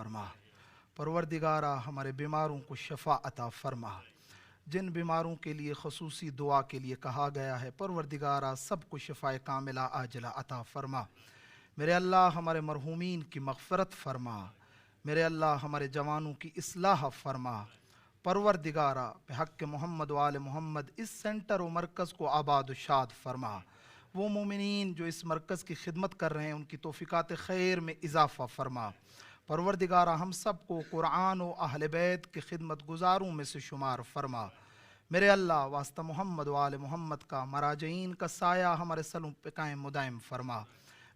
فرما۔ پروردگارہ ہمارے بیماروں کو شفا عطا فرما۔ جن بیماروں کے لیے خصوصی دعا کے لیے کہا گیا ہے پروردگارہ سب کو شفا کاملہ عاجلہ عطا فرما۔ میرے اللہ ہمارے مرحومین کی مغفرت فرما۔ میرے اللہ ہمارے جوانوں کی اصلاح فرما۔ پروردگارہ بحق محمد و آل محمد اس سینٹر و مرکز کو آباد و شاد فرما۔ وہ مومنین جو اس مرکز کی خدمت کر رہے ہیں ان کی توفیقات خیر میں اضافہ فرما۔ پروردگارہ ہم سب کو قرآن و اہل بیت کی خدمت گزاروں میں سے شمار فرما۔ میرے اللہ واسطہ محمد و آل محمد کا مراجعین کا سایہ ہمارے سلوں پہ قائم مدائم فرما۔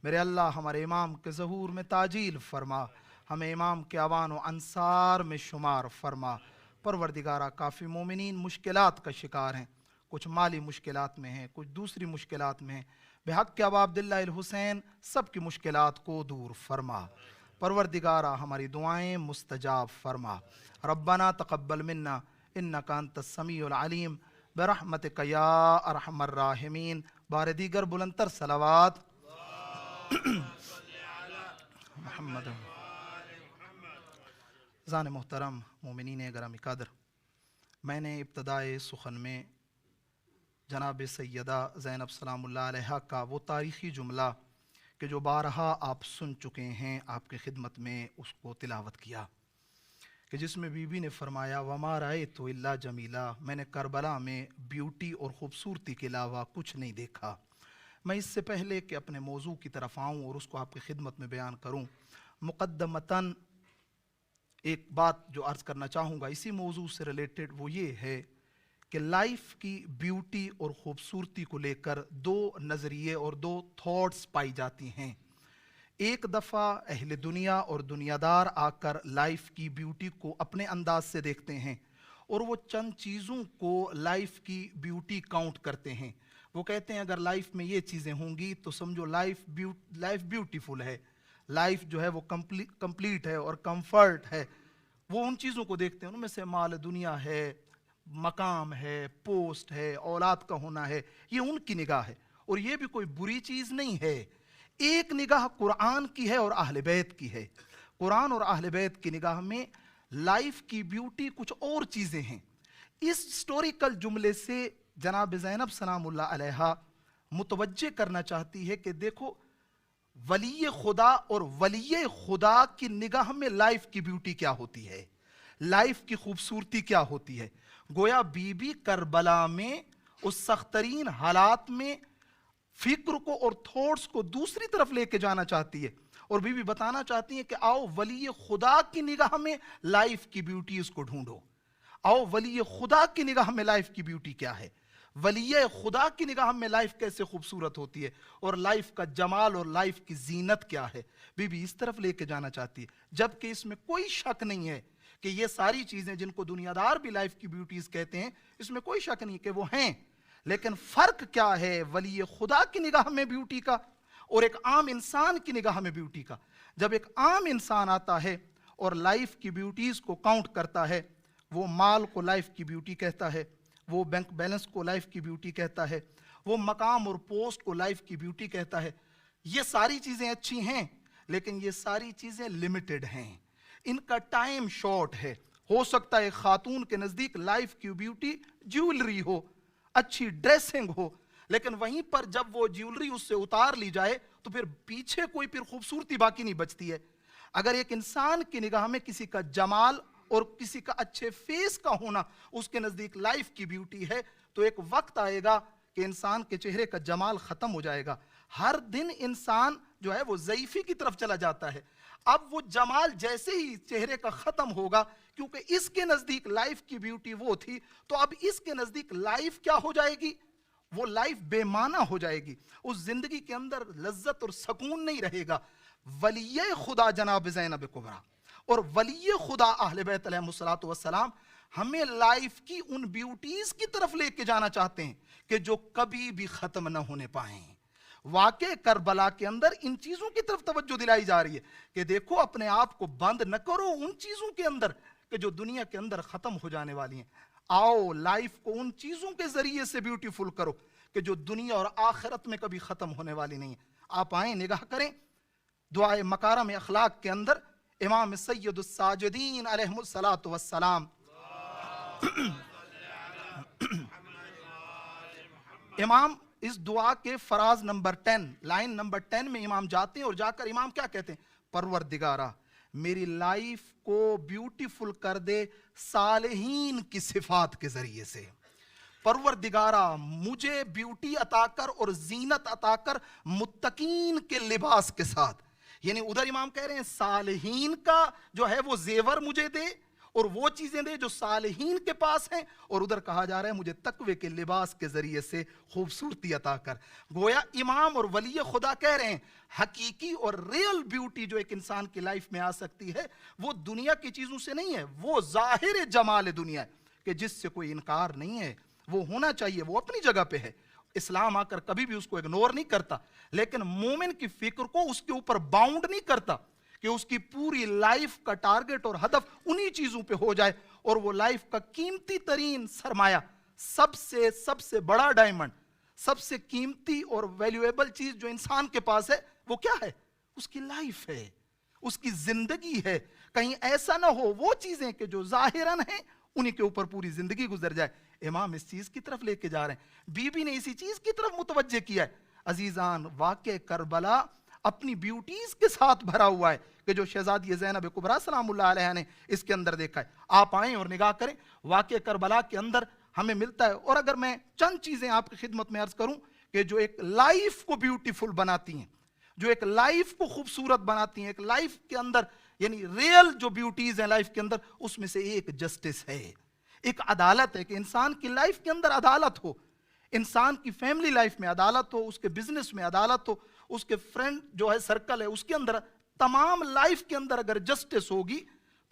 میرے اللہ ہمارے امام کے ظہور میں تعجیل فرما۔ ہمیں امام کے اعوان و انصار میں شمار فرما۔ پروردگارہ کافی مومنین مشکلات کا شکار ہیں، کچھ مالی مشکلات میں ہیں، کچھ دوسری مشکلات میں ہیں۔ بحق ابا عبداللہ الحسین سب کی مشکلات کو دور فرما۔ پروردگارہ ہماری دعائیں مستجاب فرما۔ ربنا تقبل منا انک انت السمیع العلیم برحمتک یا ارحم الراحمین۔ بار دیگر بلندتر صلوات محمد۔ ذان محترم مومنین گرامی قدر، میں نے ابتدائے سخن میں جناب سیدہ زینب سلام اللہ علیہا کا وہ تاریخی جملہ کہ جو بارہا آپ سن چکے ہیں آپ کی خدمت میں اس کو تلاوت کیا، کہ جس میں بی بی نے فرمایا وما رأیت الا جمیلا، میں نے کربلا میں بیوٹی اور خوبصورتی کے علاوہ کچھ نہیں دیکھا۔ میں اس سے پہلے کہ اپنے موضوع کی طرف آؤں اور اس کو آپ کی خدمت میں بیان کروں، مقدمتاً ایک بات جو عرض کرنا چاہوں گا اسی موضوع سے ریلیٹڈ، وہ یہ ہے کہ لائف کی بیوٹی اور خوبصورتی کو لے کر دو نظریے اور دو تھاٹس پائی جاتی ہیں۔ ایک دفعہ اہل دنیا اور دنیا دار آ کر لائف کی بیوٹی کو اپنے انداز سے دیکھتے ہیں اور وہ چند چیزوں کو لائف کی بیوٹی کاؤنٹ کرتے ہیں۔ وہ کہتے ہیں اگر لائف میں یہ چیزیں ہوں گی تو سمجھو لائف بیوٹیفل ہے، لائف جو ہے وہ کمپلیٹ ہے اور کمفرٹ ہے۔ وہ ان چیزوں کو دیکھتے ہیں، ان میں سے مال دنیا ہے، مقام ہے، پوسٹ ہے، اولاد کا ہونا ہے، یہ ان کی نگاہ ہے اور یہ بھی کوئی بری چیز نہیں ہے۔ ایک نگاہ قرآن کی ہے اور اہل بیت کی ہے۔ قرآن اور اہل بیت کی نگاہ میں لائف کی بیوٹی کچھ اور چیزیں ہیں۔ اس ہسٹوریکل جملے سے جناب زینب سلام اللہ علیہا متوجہ کرنا چاہتی ہے کہ دیکھو ولی خدا اور ولی خدا کی نگاہ میں لائف کی بیوٹی کیا ہوتی ہے، لائف کی خوبصورتی کیا ہوتی ہے۔ گویا بی بی کربلا میں اس سخت ترین حالات میں فکر کو اور تھوٹس کو دوسری طرف لے کے جانا چاہتی ہے اور بی بی بتانا چاہتی ہیں کہ آؤ ولی خدا کی نگاہ میں لائف کی بیوٹی اس کو ڈھونڈو۔ آؤ ولی خدا کی نگاہ میں لائف کی بیوٹی کیا ہے، ولی خدا کی نگاہ میں لائف کیسے خوبصورت ہوتی ہے اور لائف کا جمال اور لائف کی زینت کیا ہے، بی بی اس طرف لے کے جانا چاہتی ہے۔ جبکہ اس میں کوئی شک نہیں ہے کہ یہ ساری چیزیں جن کو دنیا دار بھی لائف کی بیوٹیز کہتے ہیں، اس میں کوئی شک نہیں کہ وہ ہیں، لیکن فرق کیا ہے ولی خدا کی نگاہ میں بیوٹی کا اور ایک عام انسان کی نگاہ میں بیوٹی کا۔ جب ایک عام انسان آتا ہے اور لائف کی بیوٹیز کو کاؤنٹ کرتا ہے، وہ مال کو لائف کی بیوٹی کہتا ہے، وہ بینک بیلنس کو لائف کی بیوٹی کہتا ہے، وہ مقام اور پوسٹ کو لائف کی بیوٹی کہتا ہے۔ یہ ساری چیزیں اچھی ہیں لیکن یہ ساری چیزیں لمیٹڈ ہیں، ان کا ٹائم شارٹ ہے۔ ہو سکتا ہے خاتون کے نزدیک لائف کی بیوٹی جیولری ہو، اچھی ڈریسنگ ہو، لیکن وہیں پر جب وہ جیولری اس سے اتار لی جائے تو پھر پیچھے کوئی پھر خوبصورتی باقی نہیں بچتی ہے۔ اگر ایک انسان کی نگاہ میں کسی کا جمال اور کسی کا اچھے فیس کا ہونا اس کے نزدیک لائف کی بیوٹی ہے تو ایک وقت آئے گا کہ انسان کے چہرے کا جمال ختم ہو جائے گا۔ ہر دن انسان جو ہے وہ ضعیفی کی طرف چلا جاتا ہے۔ اب وہ جمال جیسے ہی چہرے کا ختم ہوگا، کیونکہ اس کے نزدیک لائف کی بیوٹی وہ تھی، تو اب اس کے نزدیک لائف کیا ہو جائے گی؟ وہ لائف بے معنی ہو جائے گی، اس زندگی کے اندر لذت اور سکون نہیں رہے گا۔ ولی خدا جناب زینب کبریٰ اور ولی خدا اہل بیت علیہ السلام ہمیں لائف کی ان بیوٹیز کی طرف لے کے جانا چاہتے ہیں کہ جو کبھی بھی ختم نہ ہونے پائیں۔ واقع کربلا کے اندر ان چیزوں کی طرف توجہ دلائی جا رہی ہے کہ دیکھو اپنے آپ کو بند نہ کرو ان چیزوں کے اندر کہ جو دنیا کے اندر ختم ہو جانے والی ہیں۔ آؤ لائف کو ان چیزوں کے ذریعے سے بیوٹیفل کرو کہ جو دنیا اور آخرت میں کبھی ختم ہونے والی نہیں ہے۔ آپ آئیں، نگاہ کریں، دعائے مکارم اخلاق کے اندر امام سید الساجدین علیہ الصلاۃ والسلام. امام اس دعا کے فراز نمبر 10 لائن نمبر 10 میں امام جاتے ہیں اور جا کر امام کیا کہتے ہیں؟ پروردگارا میری لائف کو بیوٹیفل کر دے صالحین کی صفات کے ذریعے سے. پروردگارا مجھے بیوٹی عطا کر اور زینت عطا کر متقین کے لباس کے ساتھ. یعنی ادھر امام کہہ رہے ہیں صالحین کا جو ہے وہ زیور مجھے دے اور وہ چیزیں دے جو صالحین کے پاس ہیں, اور ادھر کہا جا رہا ہے مجھے تقوی کے لباس کے ذریعے سے خوبصورتی عطا کر. گویا امام اور ولی خدا کہہ رہے ہیں حقیقی اور ریئل بیوٹی جو ایک انسان کی لائف میں آ سکتی ہے وہ دنیا کی چیزوں سے نہیں ہے, وہ ظاہر جمال دنیا ہے کہ جس سے کوئی انکار نہیں ہے, وہ ہونا چاہیے, وہ اپنی جگہ پہ ہے. اسلام آ کر کبھی بھی اس کو اگنور نہیں کرتا, لیکن مومن کی فکر کو اس کے اوپر باؤنڈ نہیں کرتا کہ اس کی پوری لائف کا ٹارگٹ اور ہدف انہی چیزوں پہ ہو جائے, اور وہ لائف کا قیمتی ترین سرمایہ, سب سے بڑا ڈائمنڈ, سب سے قیمتی اور ویلیویبل چیز جو انسان کے پاس ہے وہ کیا ہے؟ اس کی لائف ہے, اس کی زندگی ہے. کہیں ایسا نہ ہو وہ چیزیں کہ جو ظاہراً ہیں انہی کے اوپر پوری زندگی گزر جائے. امام اس چیز کی طرف لے کے جا رہے ہیں, بی بی نے اسی چیز کی طرف متوجہ کیا ہے. عزیزان واقع کربلا اپنی بیوٹیز کے ساتھ بھرا ہوا ہے کہ جو شہزادی زینب کبریٰ سلام اللہ علیہ نے اس کے اندر دیکھا ہے. آپ آئیں اور نگاہ کریں واقع کربلا کے اندر ہمیں ملتا ہے. اور اگر میں چند چیزیں آپ کی خدمت میں عرض کروں کہ جو ایک لائف کو بیوٹیفل بناتی ہیں, جو ایک لائف کو خوبصورت بناتی ہیں, ایک لائف کے اندر یعنی ریئل جو بیوٹیز ہیں لائف کے اندر, اس میں سے ایک جسٹس ہے, ایک عدالت ہے کہ انسان کی لائف کے اندر عدالت ہو, انسان کی فیملی لائف میں عدالت ہو, اس کے بزنس میں عدالت ہو, اس کے فرینڈ جو ہے سرکل ہے اس کے اندر, تمام لائف کے اندر اگر جسٹس ہوگی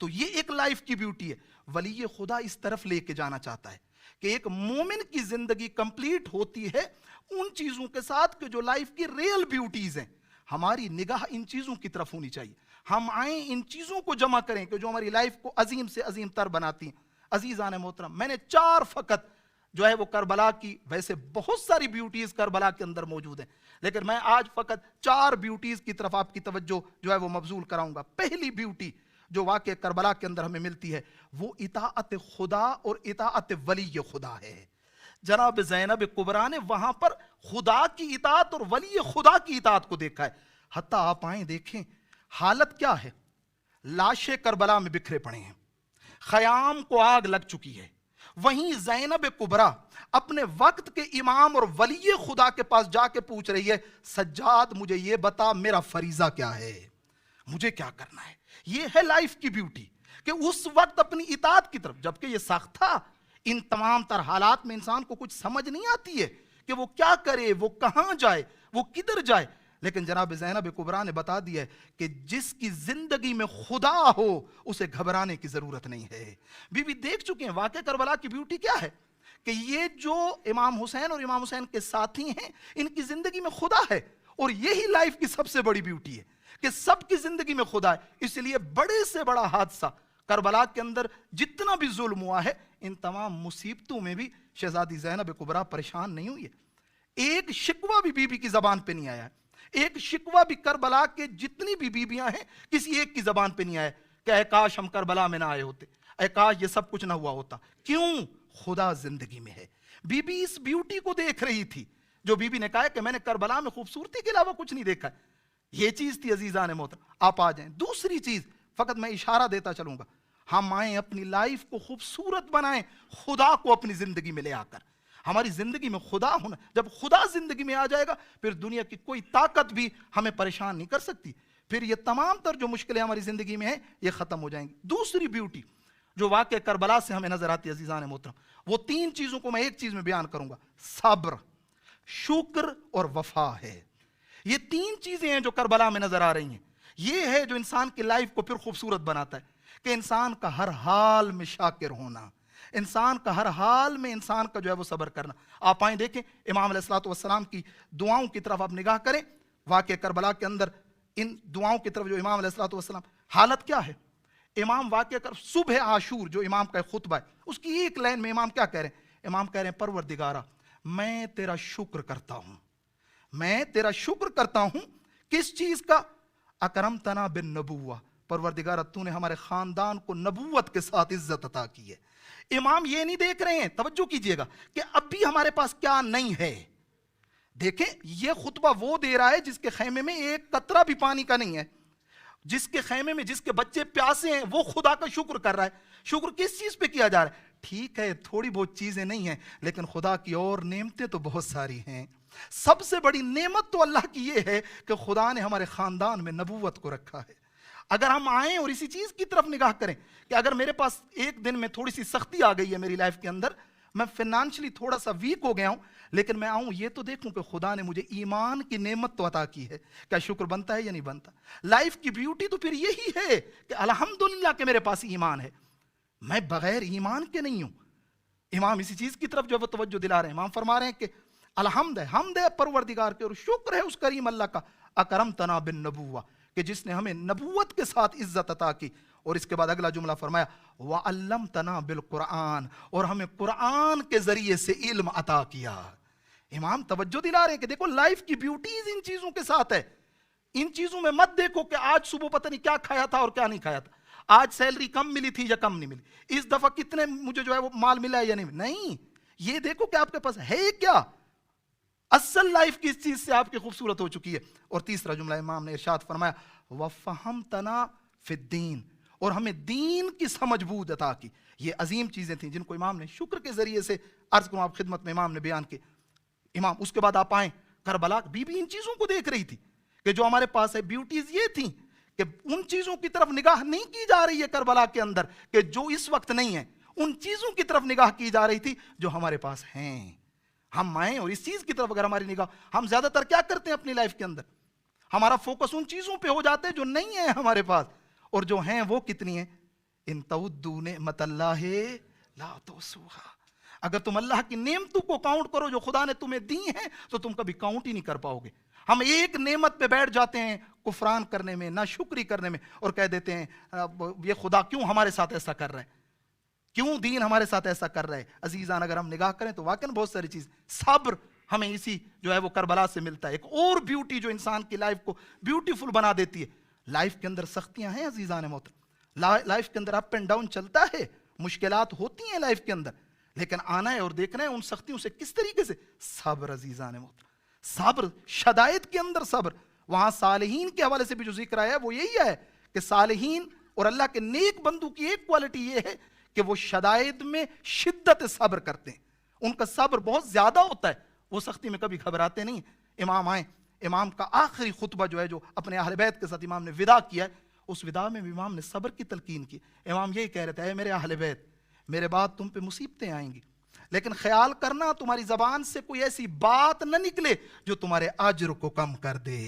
تو یہ ایک لائف کی بیوٹی ہے. ولی خدا اس طرف لے کے جانا چاہتا ہے کہ ایک مومن کی زندگی کمپلیٹ ہوتی ہے ان چیزوں کے ساتھ کہ جو لائف کی ریئل بیوٹیز ہیں. ہماری نگاہ ان چیزوں کی طرف ہونی چاہیے, ہم آئیں ان چیزوں کو جمع کریں کہ جو ہماری لائف کو عظیم سے عظیم تر بناتی ہیں. عزیزان محترم, میں نے 4 فقط جو ہے وہ کربلا کی, ویسے بہت ساری بیوٹیز کربلا کے اندر موجود ہیں, لیکن میں آج فقط 4 بیوٹیز کی طرف آپ کی توجہ جو ہے وہ مبذول کراؤں گا. پہلی بیوٹی جو واقع کربلا کے اندر ہمیں ملتی ہے وہ اطاعت خدا اور اطاعت ولی خدا ہے. جناب زینب کبریٰ نے وہاں پر خدا کی اطاعت اور ولی خدا کی اطاعت کو دیکھا ہے. حتیٰ آپ آئیں دیکھیں حالت کیا ہے, لاشیں کربلا میں بکھرے پڑے ہیں, خیام کو آگ لگ چکی ہے. وہیں زینب کبریٰ اپنے وقت کے امام اور ولی خدا کے پاس جا کے پوچھ رہی ہے, سجاد مجھے یہ بتا میرا فریضہ کیا ہے, مجھے کیا کرنا ہے. یہ ہے لائف کی بیوٹی کہ اس وقت اپنی اطاعت کی طرف, جبکہ یہ سخت تھا, ان تمام تر حالات میں انسان کو کچھ سمجھ نہیں آتی ہے کہ وہ کیا کرے, وہ کہاں جائے, وہ کدھر جائے. لیکن جناب زینب کبریٰ نے بتا دیا ہے کہ جس کی زندگی میں خدا ہو اسے گھبرانے کی ضرورت نہیں ہے. بی بی دیکھ چکے ہیں واقع کربلا کی بیوٹی کیا ہے کہ یہ جو امام حسین اور امام حسین کے ساتھی ہیں ان کی زندگی میں خدا ہے, اور یہی لائف کی سب سے بڑی بیوٹی ہے کہ سب کی زندگی میں خدا ہے. اس لیے بڑے سے بڑا حادثہ کربلا کے اندر جتنا بھی ظلم ہوا ہے, ان تمام مصیبتوں میں بھی شہزادی زینب کبریٰ پریشان نہیں ہوئی ہے. ایک شکوہ بھی بی بی کی زبان پہ نہیں آیا ہے, ایک شکوہ بھی کربلا کے جتنی بھی بیویاں ہیں کسی ایک کی زبان پہ نہیں آیا کہ اے کاش ہم کربلا میں نہ آئے ہوتے, اے کاش یہ سب کچھ نہ ہوا ہوتا. کیوں؟ خدا زندگی میں ہے. بی بی اس بیوٹی کو دیکھ رہی تھی جو بی بی نے کہا کہ میں نے کربلا میں خوبصورتی کے علاوہ کچھ نہیں دیکھا. یہ چیز تھی عزیزان محترم. آپ آ جائیں. دوسری چیز فقط میں اشارہ دیتا چلوں گا, ہم آئیں اپنی لائف کو خوبصورت بنائیں خدا کو اپنی زندگی میں لے آ کر. ہماری زندگی میں خدا ہونا, جب خدا زندگی میں آ جائے گا پھر دنیا کی کوئی طاقت بھی ہمیں پریشان نہیں کر سکتی. پھر یہ تمام تر جو مشکلیں ہماری زندگی میں ہیں یہ ختم ہو جائیں گی. دوسری بیوٹی جو واقع کربلا سے ہمیں نظر آتی ہے عزیزان محترم, وہ 3 چیزوں کو میں ایک چیز میں بیان کروں گا, صبر, شکر اور وفا ہے. یہ 3 چیزیں ہیں جو کربلا میں نظر آ رہی ہیں. یہ ہے جو انسان کی لائف کو پھر خوبصورت بناتا ہے کہ انسان کا ہر حال میں شاکر ہونا, انسان کا ہر حال میں انسان کا جو ہے وہ صبر کرنا. آپ آئیں دیکھیں امام علیہ الصلوۃ والسلام کی دعاؤں کی طرف آپ نگاہ کریں. واقع کربلا کے اندر ان دعاؤں کی طرف جو امام علیہ الصلوۃ والسلام, حالت کیا ہے. امام واقع کر صبح عاشور جو امام کا خطبہ ہے اس کی ایک لائن میں امام کیا کہہ رہے ہیں, امام کہہ رہے ہیں پروردگارا میں تیرا شکر کرتا ہوں, میں تیرا شکر کرتا ہوں. کس چیز کا؟ اکرمتنا بالنبوہ, پروردگار تو نے ہمارے خاندان کو نبوت کے ساتھ عزت عطا کی ہے۔ امام یہ نہیں دیکھ رہے ہیں، توجہ کیجئے گا، کہ اب بھی ہمارے پاس کیا نہیں ہے۔ دیکھیں یہ خطبہ وہ دے رہا ہے جس کے خیمے میں ایک قطرہ بھی پانی کا نہیں ہے، جس کے خیمے میں جس کے بچے پیاسے ہیں وہ خدا کا شکر کر رہا ہے۔ شکر کس چیز پہ کیا جا رہا ہے؟ ٹھیک ہے تھوڑی بہت چیزیں نہیں ہیں، لیکن خدا کی اور نعمتیں تو بہت ساری ہیں۔ سب سے بڑی نعمت تو اللہ کی یہ ہے کہ خدا نے ہمارے خاندان میں نبوت کو رکھا ہے۔ اگر ہم آئیں اور اسی چیز کی طرف نگاہ کریں کہ اگر میرے پاس ایک دن میں تھوڑی سی سختی آ گئی ہے میری لائف کے اندر، میں فائنانشلی تھوڑا سا ویک ہو گیا ہوں، لیکن میں آؤں یہ تو دیکھوں کہ خدا نے مجھے ایمان کی نعمت تو عطا کی ہے، کیا شکر بنتا ہے یا نہیں بنتا؟ لائف کی بیوٹی تو پھر یہی ہے کہ الحمدللہ کہ میرے پاس ایمان ہے، میں بغیر ایمان کے نہیں ہوں۔ امام اسی چیز کی طرف جو وہ توجہ دلا رہے ہیں، امام فرما رہے ہیں کہ الحمد ہے، حمد ہے پروردگار کے اور شکر ہے اس کریم اللہ کا، اکرمتنا بالنبوہ، کہ جس نے ہمیں نبوت کے ساتھ عزت عطا کی۔ اور اس کے بعد اگلا جملہ فرمایا وَعَلَّمْتَنَا بِالْقُرْآنِ، اور ہمیں قرآن کے ذریعے سے علم عطا کیا۔ امام توجہ دلا رہے ہیں کہ دیکھو لائف کی بیوٹیز ان چیزوں کے ساتھ ہے۔ ان چیزوں میں مت دیکھو کہ آج صبح پتہ نہیں کیا کھایا تھا اور کیا نہیں کھایا تھا، آج سیلری کم ملی تھی یا کم نہیں ملی، اس دفعہ کتنے مجھے جو ہے وہ مال ملا ہے یا نہیں، یہ دیکھو کہ آپ کے پاس ہے کیا۔ اصل لائف کی اس چیز سے آپ کی خوبصورت ہو چکی ہے۔ اور تیسرا جملہ امام نے ارشاد فرمایا وَفَهَمْتَنَا فِي الدِّينِ، اور ہمیں دین کی سمجھ بوجھ عطا کی۔ یہ عظیم چیزیں تھیں جن کو امام نے شکر کے ذریعے سے عرض کروں آپ خدمت میں امام نے بیان کی۔ امام اس کے بعد آپ آئیں کربلا، بی بی ان چیزوں کو دیکھ رہی تھی کہ جو ہمارے پاس ہے، بیوٹیز یہ تھیں کہ ان چیزوں کی طرف نگاہ نہیں کی جا رہی ہے کربلا کے اندر کہ جو اس وقت نہیں ہے، ان چیزوں کی طرف نگاہ کی جا رہی تھی جو ہمارے پاس ہیں۔ ہم آئیں اور اس چیز کی طرف اگر ہماری نگاہ، ہم زیادہ تر کیا کرتے ہیں اپنی لائف کے اندر، ہمارا فوکس ان چیزوں پہ ہو جاتے ہیں جو نہیں ہیں ہمارے پاس، اور جو ہیں وہ کتنی ہیں؟ ان تعدوا نعمت اللہ لا تحصوها، اگر تم اللہ کی نعمتوں کو کاؤنٹ کرو جو خدا نے تمہیں دی ہیں تو تم کبھی کاؤنٹ ہی نہیں کر پاؤ گے۔ ہم ایک نعمت پہ بیٹھ جاتے ہیں کفران کرنے میں، ناشکری کرنے میں، اور کہہ دیتے ہیں یہ خدا کیوں ہمارے ساتھ ایسا کر رہا ہے، کیوں دین ہمارے ساتھ ایسا کر رہا ہے۔ عزیزان اگر ہم نگاہ کریں تو واقعاً بہت ساری چیز، صبر ہمیں اسی جو ہے وہ کربلا سے ملتا ہے۔ ایک اور بیوٹی جو انسان کی لائف کو بیوٹیفل بنا دیتی ہے، لائف کے اندر سختیاں ہیں عزیزان محترم، لائف کے اندر اپ اینڈ ڈاؤن چلتا ہے، مشکلات ہوتی ہیں لائف کے اندر، لیکن آنا ہے اور دیکھنا ہے ان سختیوں سے کس طریقے سے صبر۔ عزیزان محترم صبر، شدائد کے اندر صبر۔ وہاں صالحین کے حوالے سے بھی جو ذکر آیا ہے وہ یہی ہے کہ صالحین اور اللہ کے نیک بندوں کی ایک کوالٹی یہ ہے کہ وہ شدائد میں شدت صبر کرتے ہیں، ان کا صبر بہت زیادہ ہوتا ہے، وہ سختی میں کبھی گھبراتے نہیں۔ امام آئیں، امام کا آخری خطبہ جو ہے جو اپنے اہل بیت کے ساتھ امام نے وداع کیا ہے، اس وداع میں بھی امام نے صبر کی تلقین کی۔ امام یہی کہہ رہے تھے اے میرے اہل بیت، میرے بعد تم پہ مصیبتیں آئیں گی، لیکن خیال کرنا تمہاری زبان سے کوئی ایسی بات نہ نکلے جو تمہارے اجر کو کم کر دے،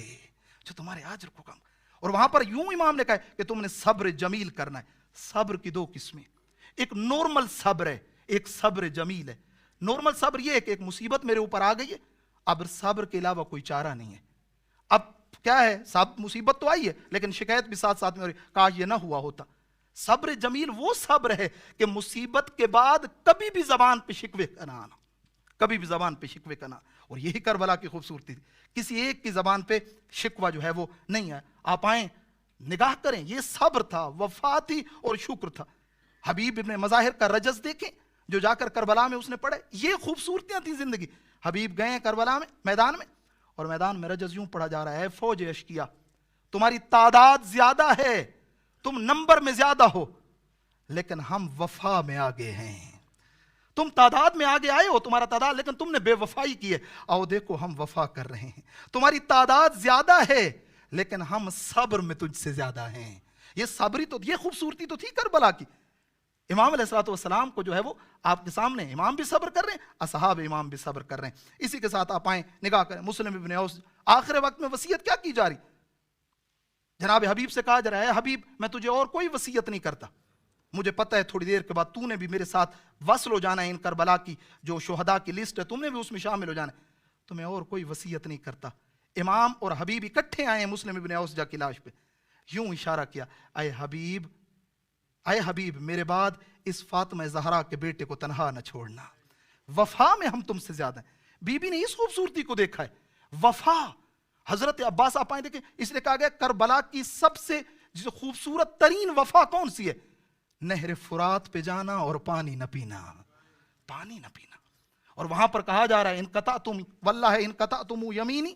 جو تمہارے اجر کو کم۔ اور وہاں پر یوں امام نے کہا کہ تم نے صبر جمیل کرنا ہے۔ صبر کی دو قسمیں، ایک نارمل صبر ہے، ایک صبر جمیل ہے۔ نارمل صبر یہ ہے کہ ایک مصیبت میرے اوپر آ گئی ہے، اب صبر کے علاوہ کوئی چارہ نہیں ہے، اب کیا ہے، مصیبت تو آئی ہے لیکن شکایت بھی ساتھ ساتھ میں ہو رہی، کاش یہ نہ ہوا ہوتا۔ صبر جمیل وہ صبر ہے کہ مصیبت کے بعد کبھی بھی زبان پہ شکوے کا نہ آنا، کبھی بھی زبان پہ شکوے کا نہ، اور یہی کربلا کی خوبصورتی تھی، کسی ایک کی زبان پہ شکوہ جو ہے وہ نہیں ہے۔ آپ آئیں نگاہ کریں، یہ صبر تھا، وفا تھی اور شکر تھا۔ حبیب ابن مظاہر کا رجز دیکھیں جو جا کر کربلا میں اس نے پڑھے، یہ خوبصورتیاں تھیں زندگی۔ حبیب گئے کربلا میں میدان میں، اور میدان میں رجز یوں پڑھا جا رہا ہے، فوج اشکیا تمہاری تعداد زیادہ ہے، تم نمبر میں زیادہ ہو، لیکن ہم وفا میں آگے ہیں۔ تم تعداد میں آگے آئے ہو، تمہارا تعداد، لیکن تم نے بے وفائی کی ہے، آؤ دیکھو ہم وفا کر رہے ہیں۔ تمہاری تعداد زیادہ ہے لیکن ہم صبر میں تجھ سے زیادہ ہیں۔ یہ صبری تو، یہ خوبصورتی تو تھی کربلا کی۔ امام علیہ الصلوۃ والسلام کو جو ہے وہ آپ کے سامنے امام بھی صبر کر رہے ہیں، اصحاب امام بھی صبر کر رہے ہیں۔ اسی کے ساتھ آپ آئیں نگاہ کریں، مسلم ابن اوس آخر وقت میں وصیت کیا کی جا رہی؟ جناب حبیب سے کہا جا رہا ہے حبیب میں تجھے اور کوئی وصیت نہیں کرتا، مجھے پتہ ہے تھوڑی دیر کے بعد تو نے بھی میرے ساتھ وصل ہو جانا ہے، ان کربلا کی جو شہداء کی لسٹ ہے تم نے بھی اس میں شامل ہو جانا ہے، تو میں اور کوئی وصیت نہیں کرتا۔ امام اور حبیب اکٹھے آئے ہیں مسلم ابن اوس کی لاش پہ، یوں اشارہ کیا، اے حبیب میرے بعد اس فاطمہ زہرا کے بیٹے کو تنہا نہ چھوڑنا، وفا میں ہم تم سے زیادہ ہیں۔ بی بی نے اس خوبصورتی کو دیکھا ہے، وفا۔ حضرت عباس آپ آئیں دیکھیں، اس لیے کہا گیا کربلا کی سب سے جسے خوبصورت ترین وفا کون سی ہے؟ نہر فرات پہ جانا اور پانی نہ پینا، پانی نہ پینا. اور وہاں پر کہا جا رہا ہے انقطعتم واللہ انقطعتم یمینی،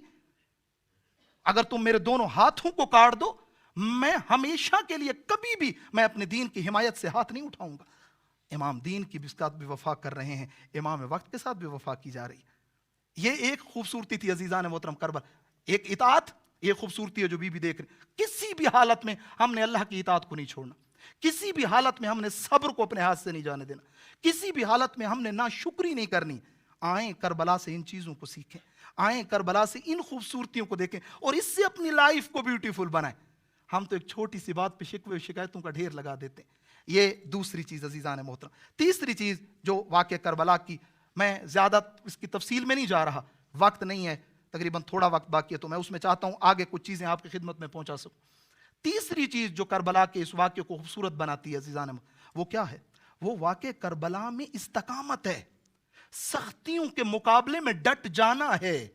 اگر تم میرے دونوں ہاتھوں کو کاٹ دو میں ہمیشہ کے لیے کبھی بھی میں اپنے دین کی حمایت سے ہاتھ نہیں اٹھاؤں گا. امام دین کی ساتھ بھی وفا کر رہے ہیں، امام وقت کے ساتھ بھی وفا کی جا رہی ہے. یہ ایک خوبصورتی تھی عزیزان محترم کربلا، ایک اطاعت، یہ خوبصورتی ہے جو بی بی دیکھ رہے. کسی بھی حالت میں ہم نے اللہ کی اطاعت کو نہیں چھوڑنا، کسی بھی حالت میں ہم نے صبر کو اپنے ہاتھ سے نہیں جانے دینا، کسی بھی حالت میں ہم نے ناشکری نہیں کرنی. آئیں کربلا سے ان چیزوں کو سیکھیں، آئیں کربلا سے ان خوبصورتیوں کو دیکھیں اور اس سے اپنی لائف کو بیوٹیفل بنائیں. ہم تو ایک چھوٹی سی بات پہ شکوے و شکایتوں کا ڈھیر لگا دیتے ہیں. یہ دوسری چیز عزیزان محترم. تیسری چیز جو واقعہ کربلا کی، میں زیادہ اس کی تفصیل میں نہیں جا رہا، وقت نہیں ہے، تقریباً تھوڑا وقت باقی ہے تو میں اس میں چاہتا ہوں آگے کچھ چیزیں آپ کی خدمت میں پہنچا سکوں. تیسری چیز جو کربلا کے اس واقعے کو خوبصورت بناتی ہے عزیزان، وہ کیا ہے؟ وہ واقعہ کربلا میں استقامت ہے، سختیوں کے مقابلے میں ڈٹ جانا ہے،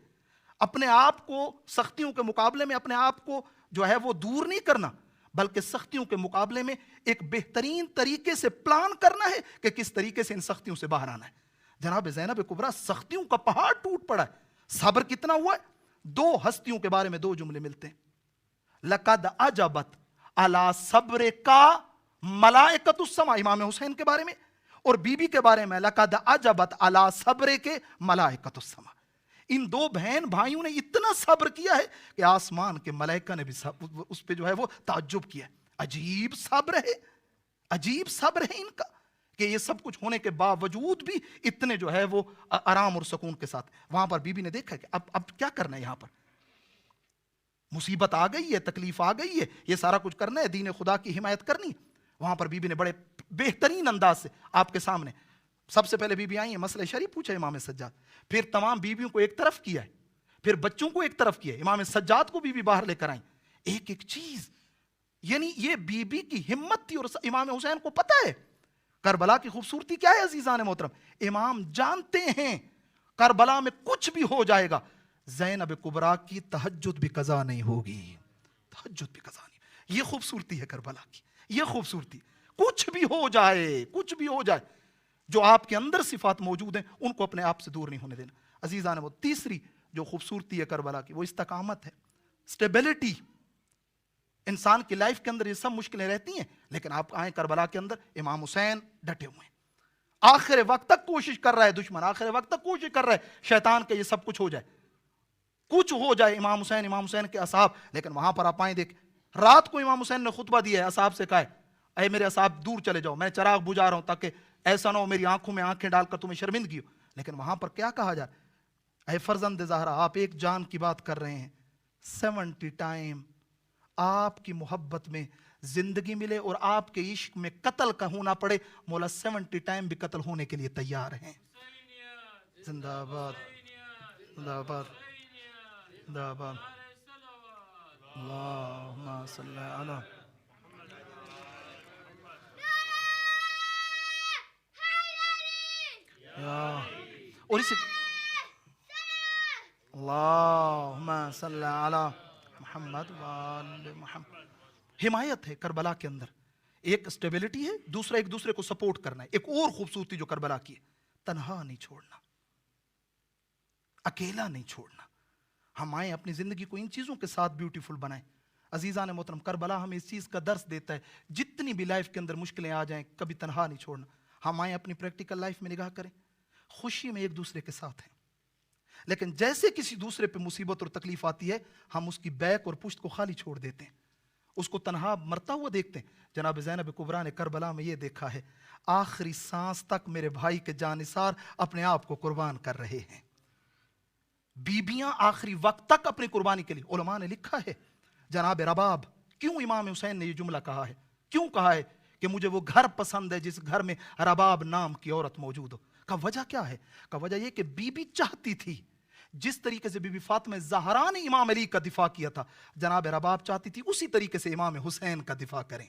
اپنے آپ کو سختیوں کے مقابلے میں اپنے آپ کو جو ہے وہ دور نہیں کرنا، بلکہ سختیوں کے مقابلے میں ایک بہترین طریقے سے پلان کرنا ہے کہ کس طریقے سے ان سختیوں سے باہر آنا ہے. جناب زینب کبریٰ سختیوں کا پہاڑ ٹوٹ پڑا ہے، صبر کتنا ہوا ہے؟ دو ہستیوں کے بارے میں دو جملے ملتے ہیں. لقد عجبت علی صبر کا ملائکۃ السماء، امام حسین کے بارے میں، اور بی بی کے بارے میں لقد عجبت علی صبر کے ملائکۃ السماء. ان دو بہن بھائیوں نے اتنا صبر کیا ہے کہ آسمان کے ملائکہ نے بھی اس پہ جو ہے وہ تعجب کیا. عجیب صبر ہے، عجیب صبر ہے ان کا کہ یہ سب کچھ ہونے کے باوجود بھی اتنے جو ہے وہ آرام اور سکون کے ساتھ. وہاں پر بی بی نے دیکھا کہ اب کیا کرنا ہے، یہاں پر مصیبت آ گئی ہے، تکلیف آ گئی ہے، یہ سارا کچھ کرنا ہے، دین خدا کی حمایت کرنی. وہاں پر بی بی نے بڑے بہترین انداز سے آپ کے سامنے سب سے پہلے بی بی آئی ہیں، مسئلہ شریف پوچھا امام سجاد، پھر تمام بیویوں کو ایک طرف کیا ہے، پھر بچوں کو ایک طرف کیا ہے، امام سجاد کو بی بی باہر لے کر آئیں. ایک ایک چیز، یعنی یہ بی بی کی ہمت تھی. اور امام حسین کو پتہ ہے کربلا کی خوبصورتی کیا ہے عزیزان محترم. امام جانتے ہیں کربلا میں کچھ بھی ہو جائے گا، زینب کبریٰ کی تہجد بھی قضا نہیں ہوگی، تہجد بھی قضا نہیں. یہ خوبصورتی ہے کربلا کی، یہ خوبصورتی. کچھ بھی ہو جائے، کچھ بھی ہو جائے، جو آپ کے اندر صفات موجود ہیں ان کو اپنے آپ سے دور نہیں ہونے دینا عزیزان. وہ تیسری جو خوبصورتی ہے کربلا کی وہ استقامت ہے، اسٹیبلٹی. انسان کی لائف کے اندر یہ سب مشکلیں رہتی ہیں، لیکن آپ آئیں کربلا کے اندر، امام حسین ڈٹے ہوئے ہیں. آخر وقت تک کوشش کر رہا ہے دشمن، آخر وقت تک کوشش کر رہا ہے شیطان کہ یہ سب کچھ ہو جائے، کچھ ہو جائے امام حسین کے اصحاب. لیکن وہاں پر آپ آئیں دیکھ، رات کو امام حسین نے خطبہ دیا ہے، اصحاب سے کہا ہے اے میرے اصحاب دور چلے جاؤ، میں چراغ بجھا رہا ہوں تاکہ ایسا نہ ہو میری آنکھوں میں آنکھیں ڈال کر تمہیں شرمندگی ہو. لیکن وہاں پر کیا کہا جائے، اے فرزند زہرا آپ ایک جان کی بات کر رہے ہیں، 70 ٹائم آپ کی محبت میں زندگی ملے اور آپ کے عشق میں قتل کا ہونا پڑے، مولا 70 ٹائم بھی قتل ہونے کے لیے تیار ہیں. زندہ آباد، زندہ آباد، زندہ آباد. اللہم صلی علی اور اسے اللہم صلی علی محمد وآل محمد. حمایت ہے کربلا کے اندر، ایک اسٹیبلٹی ہے، دوسرا ایک دوسرے کو سپورٹ کرنا ہے. ایک اور خوبصورتی جو کربلا کی ہے، تنہا نہیں چھوڑنا، اکیلا نہیں چھوڑنا. ہم آئیں اپنی زندگی کو ان چیزوں کے ساتھ بیوٹیفل بنائیں. عزیزان محترم کربلا ہمیں اس چیز کا درس دیتا ہے، جتنی بھی لائف کے اندر مشکلیں آ جائیں کبھی تنہا نہیں چھوڑنا. ہم آئیں اپنی پریکٹیکل لائف میں نگاہ کریں، خوشی میں ایک دوسرے کے ساتھ ہیں، لیکن جیسے کسی دوسرے پہ مصیبت اور تکلیف آتی ہے ہم اس کی بیک اور پشت کو خالی چھوڑ دیتے ہیں، اس کو تنہا مرتا ہوا دیکھتے ہیں. جناب زینب کبریٰ نے کربلا میں یہ دیکھا ہے، آخری سانس تک میرے بھائی کے جانثار اپنے آپ کو قربان کر رہے ہیں. بیبیاں آخری وقت تک اپنی قربانی کے لیے، علماء نے لکھا ہے جناب رباب، کیوں امام حسین نے یہ جملہ کہا ہے، کیوں کہا ہے کہ مجھے وہ گھر پسند ہے جس گھر میں رباب نام کی عورت موجود ہو. کا وجہ کیا ہے؟ کا وجہ یہ کہ بی بی چاہتی تھی جس طریقے سے بی بی فاطمہ زہرا نے امام علی کا دفاع کیا تھا، جناب رباب چاہتی تھی اسی طریقے سے امام حسین کا دفاع کریں.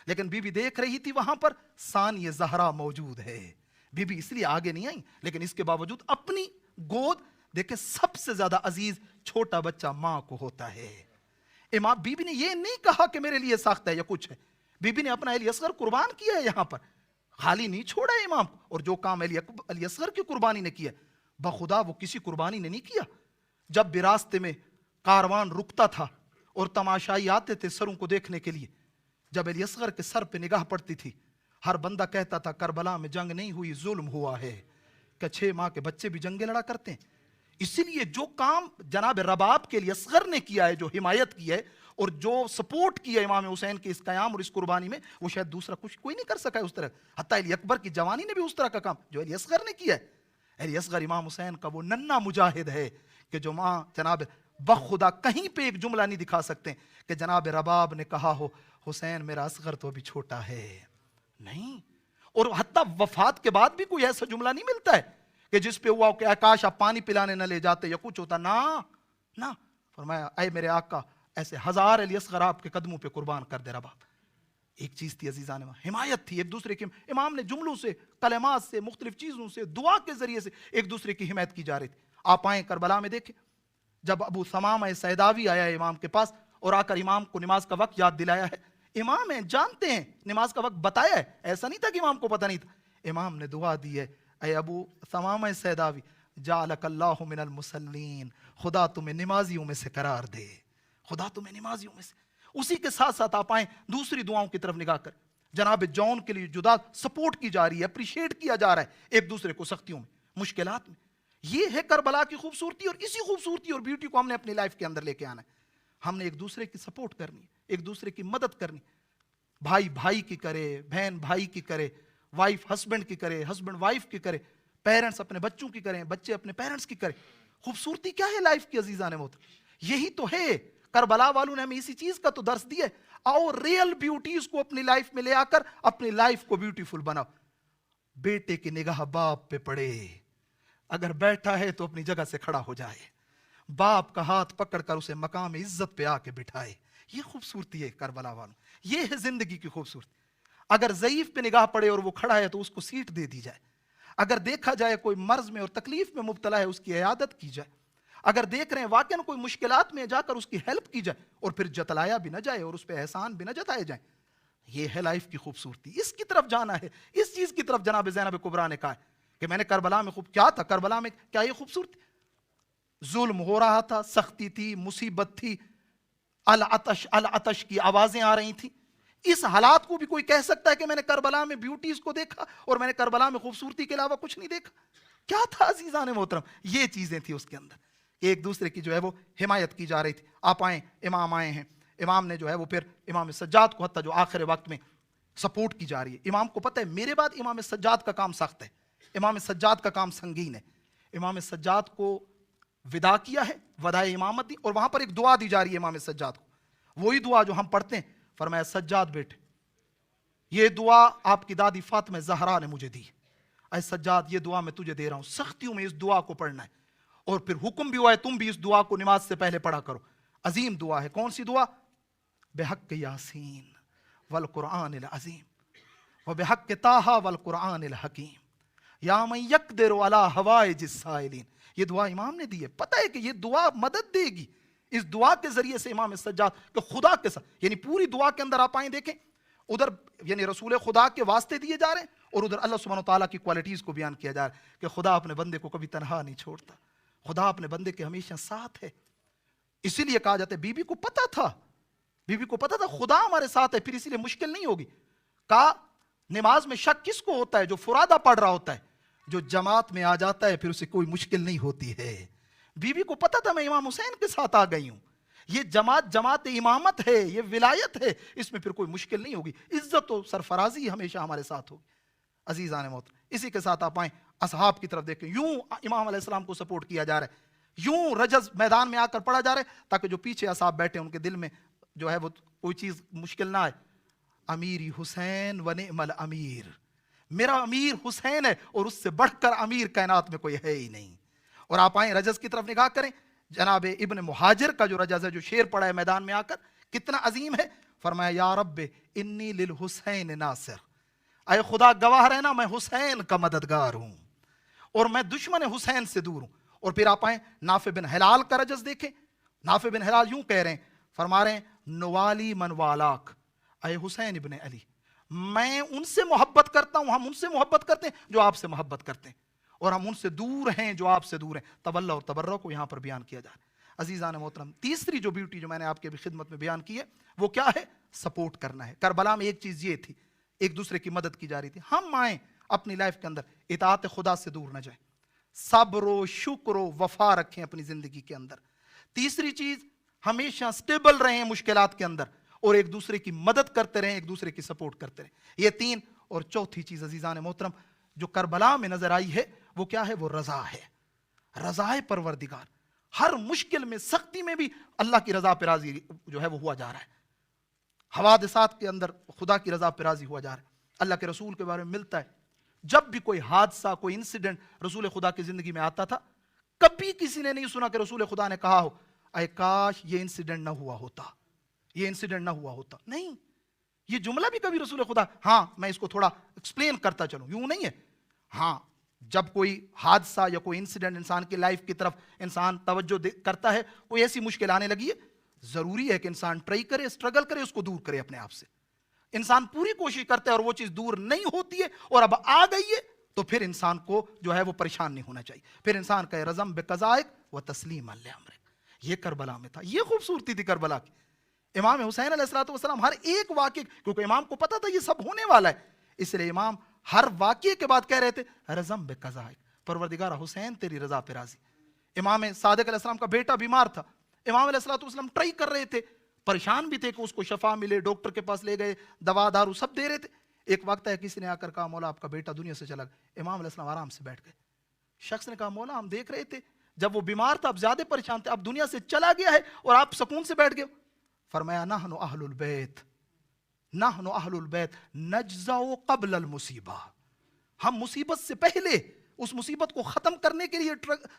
لیکن بی بی دیکھ رہی تھی وہاں پر ثانی زہرا موجود ہے. بی بی اس لیے آگے نہیں آئی، لیکن اس کے باوجود اپنی گود دیکھیں، سب سے زیادہ عزیز چھوٹا بچہ ماں کو ہوتا ہے. امام بی بی نے یہ نہیں کہا کہ میرے لیے سخت ہے یا کچھ ہے، بی بی نے اپنا علی اصغر قربان کیا ہے یہاں پر، خالی نہیں چھوڑا ہے امام کو. اور جو کام علی اصغر کی قربانی نے کیا بخدا وہ کسی قربانی نے نہیں کیا. جب بھی راستے میں کاروان رکتا تھا اور تماشائی آتے تھے سروں کو دیکھنے کے لیے، جب علی اصغر کے سر پہ نگاہ پڑتی تھی ہر بندہ کہتا تھا کربلا میں جنگ نہیں ہوئی ظلم ہوا ہے. کہ 6 ماہ کے بچے بھی جنگیں لڑا کرتے ہیں. اسی لیے جو کام جناب رباب کے علی اصغر نے کیا ہے، جو حمایت کی ہے اور جو سپورٹ کیا ہے امام حسین کے اس قیام اور اس قربانی میں، وہ شاید دوسرا کچھ کوئی نہیں کر سکا ہے اس طرح. حتیٰ علی اکبر کی جوانی نے بھی اس طرح کا کام جو علی اصغر نے کیا ہے. علی اصغر امام حسین کا وہ ننھا مجاہد ہے کہ جو ماں جناب بخدا کہیں پہ ایک جملہ نہیں دکھا سکتے کہ جناب رباب نے کہا ہو حسین میرا اصغر تو ابھی چھوٹا ہے، نہیں. اور حتیٰ وفات کے بعد بھی کوئی ایسا جملہ نہیں ملتا ہے کہ جس پہ ہوا کہ کاش آپ پانی پلانے نہ لے جاتے یا کچھ ہوتا. نہ فرمایا اے میرے آقا ایسے 1000 علی اصغر آپ کے قدموں پہ قربان کر دے رباب. ایک چیز تھی عزیزان، حمایت تھی ایک دوسرے کی. امام نے جملوں سے، کلمات سے، مختلف چیزوں سے، دعا کے ذریعے سے ایک دوسرے کی حمایت کی جا رہی تھی. آپ آئیں کربلا میں دیکھیں جب ابو ثمامہ سیداوی آیا ہے امام کے پاس اور آ کر امام کو نماز کا وقت یاد دلایا ہے. امام ہیں، جانتے ہیں، نماز کا وقت بتایا ہے، ایسا نہیں تھا کہ امام کو پتہ نہیں تھا. امام نے دعا دی ہے اے ابو ثمامہ سیداوی جعلک اللہ من المصلین، خدا تمہیں نمازیوں میں سے قرار دے، خدا تمہیں نمازیوں میں سے. اسی کے ساتھ ساتھ آپ آئیں دوسری دعاؤں کی طرف نگاہ کر. جناب جون کے لیے جدا سپورٹ کی جا رہی ہے، اپریشیٹ کیا جا رہا ہے ایک دوسرے کو سختیوں میں، مشکلات میں. یہ ہے کربلا کی خوبصورتی، اور اسی خوبصورتی اور بیوٹی کو ہم نے اپنی لائف کے اندر لے کے آنا ہے. ہم نے ایک دوسرے کی سپورٹ کرنی ہے، ایک دوسرے کی مدد کرنی. بھائی بھائی کی کرے، بہن بھائی کی کرے، وائف ہسبینڈ کی کرے، ہسبینڈ وائف کی کرے، پیرنٹس اپنے بچوں کی کریں، بچے اپنے پیرنٹس کی کریں. خوبصورتی کیا ہے لائف کی عزیزان محترم؟ یہی تو ہے. کربلا والوں نے ہمیں اسی چیز کا تو درس دیا ہے. آؤ ریئل بیوٹیز کو اپنی لائف میں لے آ کر اپنی لائف کو بیوٹیفل بناؤ. بیٹے کی نگاہ باپ پہ پڑے، اگر بیٹھا ہے تو اپنی جگہ سے کھڑا ہو جائے، باپ کا ہاتھ پکڑ کر اسے مقام عزت پہ آ کے بٹھائے. یہ خوبصورتی ہے کربلا والوں، یہ ہے زندگی کی خوبصورتی. اگر ضعیف پہ نگاہ پڑے اور وہ کھڑا ہے تو اس کو سیٹ دے دی جائے. اگر دیکھا جائے کوئی مرض میں اور تکلیف میں مبتلا ہے اس کی عیادت کی جائے. اگر دیکھ رہے ہیں واقعاً کوئی مشکلات میں جا کر اس کی ہیلپ کی جائے اور پھر جتلایا بھی نہ جائے اور اس پہ احسان بھی نہ جتائے جائیں. یہ ہے لائف کی خوبصورتی. اس کی طرف جانا ہے. اس چیز کی طرف جناب زینب کبریٰ نے کہا ہے کہ میں نے کربلا میں کیا تھا، کربلا میں کیا یہ خوبصورتی؟ ظلم ہو رہا تھا، سختی تھی، مصیبت تھی، العطش کی آوازیں آ رہی تھیں. اس حالات کو بھی کوئی کہہ سکتا ہے کہ میں نے کربلا میں بیوٹیز کو دیکھا اور میں نے کربلا میں خوبصورتی کے علاوہ کچھ نہیں دیکھا؟ کیا تھا عزیزان محترم؟ یہ چیزیں تھی اس کے اندر کہ ایک دوسرے کی جو ہے وہ حمایت کی جا رہی تھی. آپ آئیں، امام آئے ہیں، امام نے جو ہے وہ پھر امام سجاد کو حتیٰ جو آخر وقت میں سپورٹ کی جا رہی ہے. امام کو پتہ ہے میرے بعد امام سجاد کا کام سخت ہے، امام سجاد کا کام سنگین ہے. امام سجاد کو ودا کیا ہے، ودائے امامت دی، اور وہاں پر ایک دعا دی جا رہی ہے امام سجاد کو. وہی دعا جو ہم پڑھتے ہیں. فرمایا سجاد بیٹے یہ دعا آپ کی دادی فاطمہ زہرا نے مجھے دی، اے سجاد یہ دعا میں تجھے دے رہا ہوں، سختیوں میں اس دعا کو پڑھنا ہے. اور پھر حکم بھی ہوا ہے تم بھی اس دعا کو نماز سے پہلے پڑھا کرو. عظیم دعا ہے. کون سی دعا؟ بحق یاسین والقرآن العظیم وبحق طٰہٰ والقرآن الحکیم یا من یقدر علی حوائج السائلین. یہ دعا امام نے دی ہے. پتہ ہے کہ یہ دعا مدد دے گی. اس دعا کے ذریعے سے امام سجاد کہ خدا کے ساتھ، یعنی پوری دعا کے اندر آپ آئیں دیکھیں، ادھر یعنی رسول خدا کے واسطے دیے جا رہے ہیں اور ادھر اللہ سبحانہ وتعالیٰ کی کوالٹیز کو بیان کیا جا رہا ہے کہ خدا اپنے بندے کو کبھی تنہا نہیں چھوڑتا، خدا اپنے بندے کے ہمیشہ ساتھ ہے. اسی لیے کہا جاتا ہے بی بی کو پتہ تھا، بی بی کو پتہ تھا خدا ہمارے ساتھ ہے، پھر اسی لیے مشکل نہیں ہوگی. کہا نماز میں شک کس کو ہوتا ہے؟ جو فرادہ پڑھ رہا ہوتا ہے. جو جماعت میں آ جاتا ہے پھر اسے کوئی مشکل نہیں ہوتی ہے. بی بی کو پتہ تھا میں امام حسین کے ساتھ آ گئی ہوں. یہ جماعت امامت ہے، یہ ولایت ہے، اس میں پھر کوئی مشکل نہیں ہوگی. عزت و سرفرازی ہمیشہ ہمارے ساتھ ہوگی. عزیزان محترم اسی کے ساتھ آپ آئیں اصحاب کی طرف دیکھیں. یوں امام علیہ السلام کو سپورٹ کیا جا رہا ہے، یوں رجز میدان میں آ کر پڑھا جا رہا ہے تاکہ جو پیچھے اصحاب بیٹھے ان کے دل میں جو ہے وہ کوئی چیز مشکل نہ آئے. امیری حسین و نعم الامیر، میرا امیر حسین ہے اور اس سے بڑھ کر امیر کائنات میں کوئی ہے ہی نہیں. اور آپ آئیں رجز کی طرف نگاہ کریں. جناب ابن مہاجر کا جو رجز ہے جو شعر پڑھا ہے میدان میں آ کر کتنا عظیم ہے. فرمایا یا رب انی للحسین ناصر، اے خدا گواہ رہنا میں حسین کا مددگار ہوں اور میں دشمن حسین سے دور ہوں. اور پھر آپ آئیں نافع بن ہلال کا رجز دیکھیں. نافع بن ہلال یوں کہہ رہے ہیں فرما رہے ہیں نوالی من والاک، اے حسین ابن علی، میں ان سے محبت کرتا ہوں، ہم ان سے محبت کرتے ہیں جو آپ سے محبت کرتے ہیں، اور ہم ان سے دور ہیں جو آپ سے دور ہیں۔ تولا اور تبرع کو یہاں پر بیان کیا جا رہا ہے۔ عزیزان محترم، تیسری جو بیوٹی جو میں نے آپ کے بھی خدمت میں بیان کی ہے وہ کیا ہے؟ سپورٹ کرنا ہے۔ کربلا میں ایک چیز یہ تھی، ایک دوسرے کی مدد کی جا رہی تھی۔ ہم آئیں اپنی لائف کے اندر اطاعت خدا سے دور نہ جائیں، صبر و شکر و وفا رکھیں اپنی زندگی کے اندر۔ تیسری چیز، ہمیشہ سٹیبل رہیں مشکلات کے اندر، اور ایک دوسرے کی مدد کرتے رہیں، ایک دوسرے کی سپورٹ کرتے رہیں۔ یہ تین۔ اور چوتھی چیز عزیزان محترم جو کربلا میں نظر آئی ہے وہ کیا ہے؟ وہ رضا ہے، رضا پروردگار۔ ہر مشکل میں، سختی میں بھی اللہ کی رضا پہ راضی جو ہے وہ ہوا جا رہا ہے۔ حوادثات کے اندر خدا کی رضا پہ راضی ہوا جا رہا ہے۔ اللہ کے رسول کے بارے میں ملتا ہے، جب بھی کوئی حادثہ، کوئی انسیڈنٹ رسول خدا کی زندگی میں آتا تھا، کبھی کسی نے نہیں سنا کہ رسول خدا نے کہا ہو اے کاش یہ انسیڈنٹ نہ ہوا ہوتا، یہ انسیڈنٹ نہ ہوا ہوتا۔ نہیں، یہ جملہ بھی کبھی رسول خدا، ہاں میں اس کو تھوڑا ایکسپلین کرتا چلوں، یوں نہیں ہے۔ ہاں، جب کوئی حادثہ یا کوئی انسیڈنٹ انسان کی لائف کی طرف انسان توجہ کرتا ہے، کوئی ایسی مشکل آنے لگی ہے، ضروری ہے کہ انسان ٹرائی کرے، اسٹرگل کرے، اس کو دور کرے اپنے آپ سے۔ انسان پوری کوشش کرتا ہے اور وہ چیز دور نہیں ہوتی ہے اور اب آ گئی ہے، تو پھر انسان کو جو ہے وہ پریشان نہیں ہونا چاہیے۔ پھر انسان کہے رضم بقضائک و تسلیم لامرک۔ یہ کربلا میں تھا، یہ خوبصورتی تھی کربلا کی۔ امام حسین علیہ السلام ہر ایک واقعے، کیونکہ امام کو پتا تھا یہ سب ہونے والا ہے، اس لیے امام ہر واقعے کے بعد کہہ رہے تھے رضم بقضائک، پروردگار حسین تیری رضا پہ راضی۔ امام صادق علیہ السلام کا بیٹا بیمار تھا، امام علیہ السلام ٹرائی کر رہے تھے، پریشان بھی تھے کہ اس کو شفا ملے، ڈاکٹر کے پاس لے گئے، دوا دارو سب دے رہے تھے۔ ایک وقت ہے کسی نے آ کر کہا مولا آپ کا بیٹا دنیا سے چلا گیا۔ امام علیہ السلام آرام سے بیٹھ گئے۔ شخص نے کہا مولا ہم دیکھ رہے تھے جب وہ بیمار تھا، اب زیادہ پریشان تھے، اب دنیا سے چلا گیا ہے اور آپ سکون سے بیٹھ گئے۔ فرمایا نحن اہل البیت، نحن اہل البیت نجزع قبل المصیبہ، ہم مصیبت سے پہلے اس مصیبت کو ختم کرنے کے لیے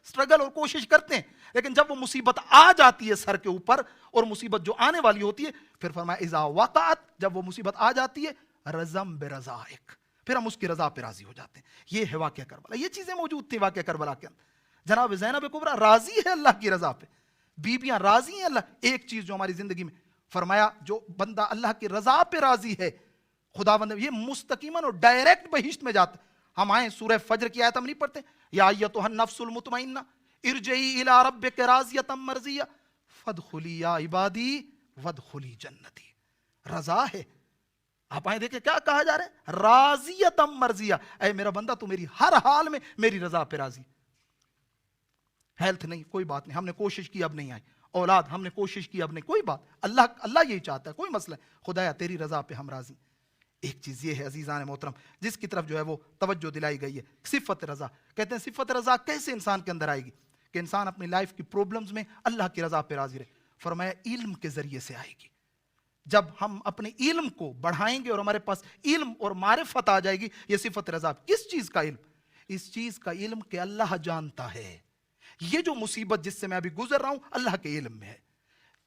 سٹرگل اور کوشش کرتے ہیں، لیکن جب وہ مصیبت آ جاتی ہے سر کے اوپر، اور مصیبت جو آنے والی ہوتی ہے، پھر فرمایا اذا وقعت، جب وہ مصیبت آ جاتی ہے رضم برضائک، پھر ہم اس کی رضا پہ راضی ہو جاتے ہیں۔ یہ ہے واقعہ کربلا، یہ چیزیں موجود تھیں واقعہ کربلا کے اندر۔ جناب زینب کبریٰ راضی ہے اللہ کی رضا پہ، بیویاں راضی ہیں اللہ۔ ایک چیز جو ہماری زندگی میں فرمایا، جو بندہ اللہ کی رضا پہ راضی ہے، خدا بندہ یہ مستقیماً اور ڈائریکٹ بہشت میں جاتا ہے۔ ہم آئیں سورہ فجر کی آیت ہم نہیں پڑھتے، یا ایتھا النفس المطمئنہ ارجعی الی ربک راضیۃ مرضیہ فادخلی یا عبادی وادخلی جنتی۔ رضا ہے، آپ آئیں دیکھیں کیا کہا جا رہا ہے، راضیۃ مرضیہ، اے میرا بندہ تو میری ہر حال میں میری رضا پہ راضی۔ ہیلتھ نہیں، کوئی بات نہیں، ہم نے کوشش کی اب نہیں آئی، اولاد ہم نے کوشش کی اب نہیں، کوئی بات، اللہ یہی چاہتا ہے، کوئی مسئلہ ہے، خدایا تیری رضا پہ ہم راضی۔ ایک چیز یہ ہے عزیزان محترم جس کی طرف جو ہے وہ توجہ دلائی گئی ہے، صفت رضا۔ کہتے ہیں صفت رضا کیسے انسان کے اندر آئے گی؟ کہ انسان اپنی لائف کی پرابلمز میں اللہ کی رضا پہ راضی رہے۔ فرمایا علم کے ذریعے سے آئے گی، جب ہم اپنے علم کو بڑھائیں گے اور ہمارے پاس علم اور معرفت آ جائے گی، یہ صفت رضا۔ کس چیز کا علم؟ اس چیز کا علم کہ اللہ جانتا ہے، یہ جو مصیبت جس سے میں ابھی گزر رہا ہوں اللہ کے علم میں ہے۔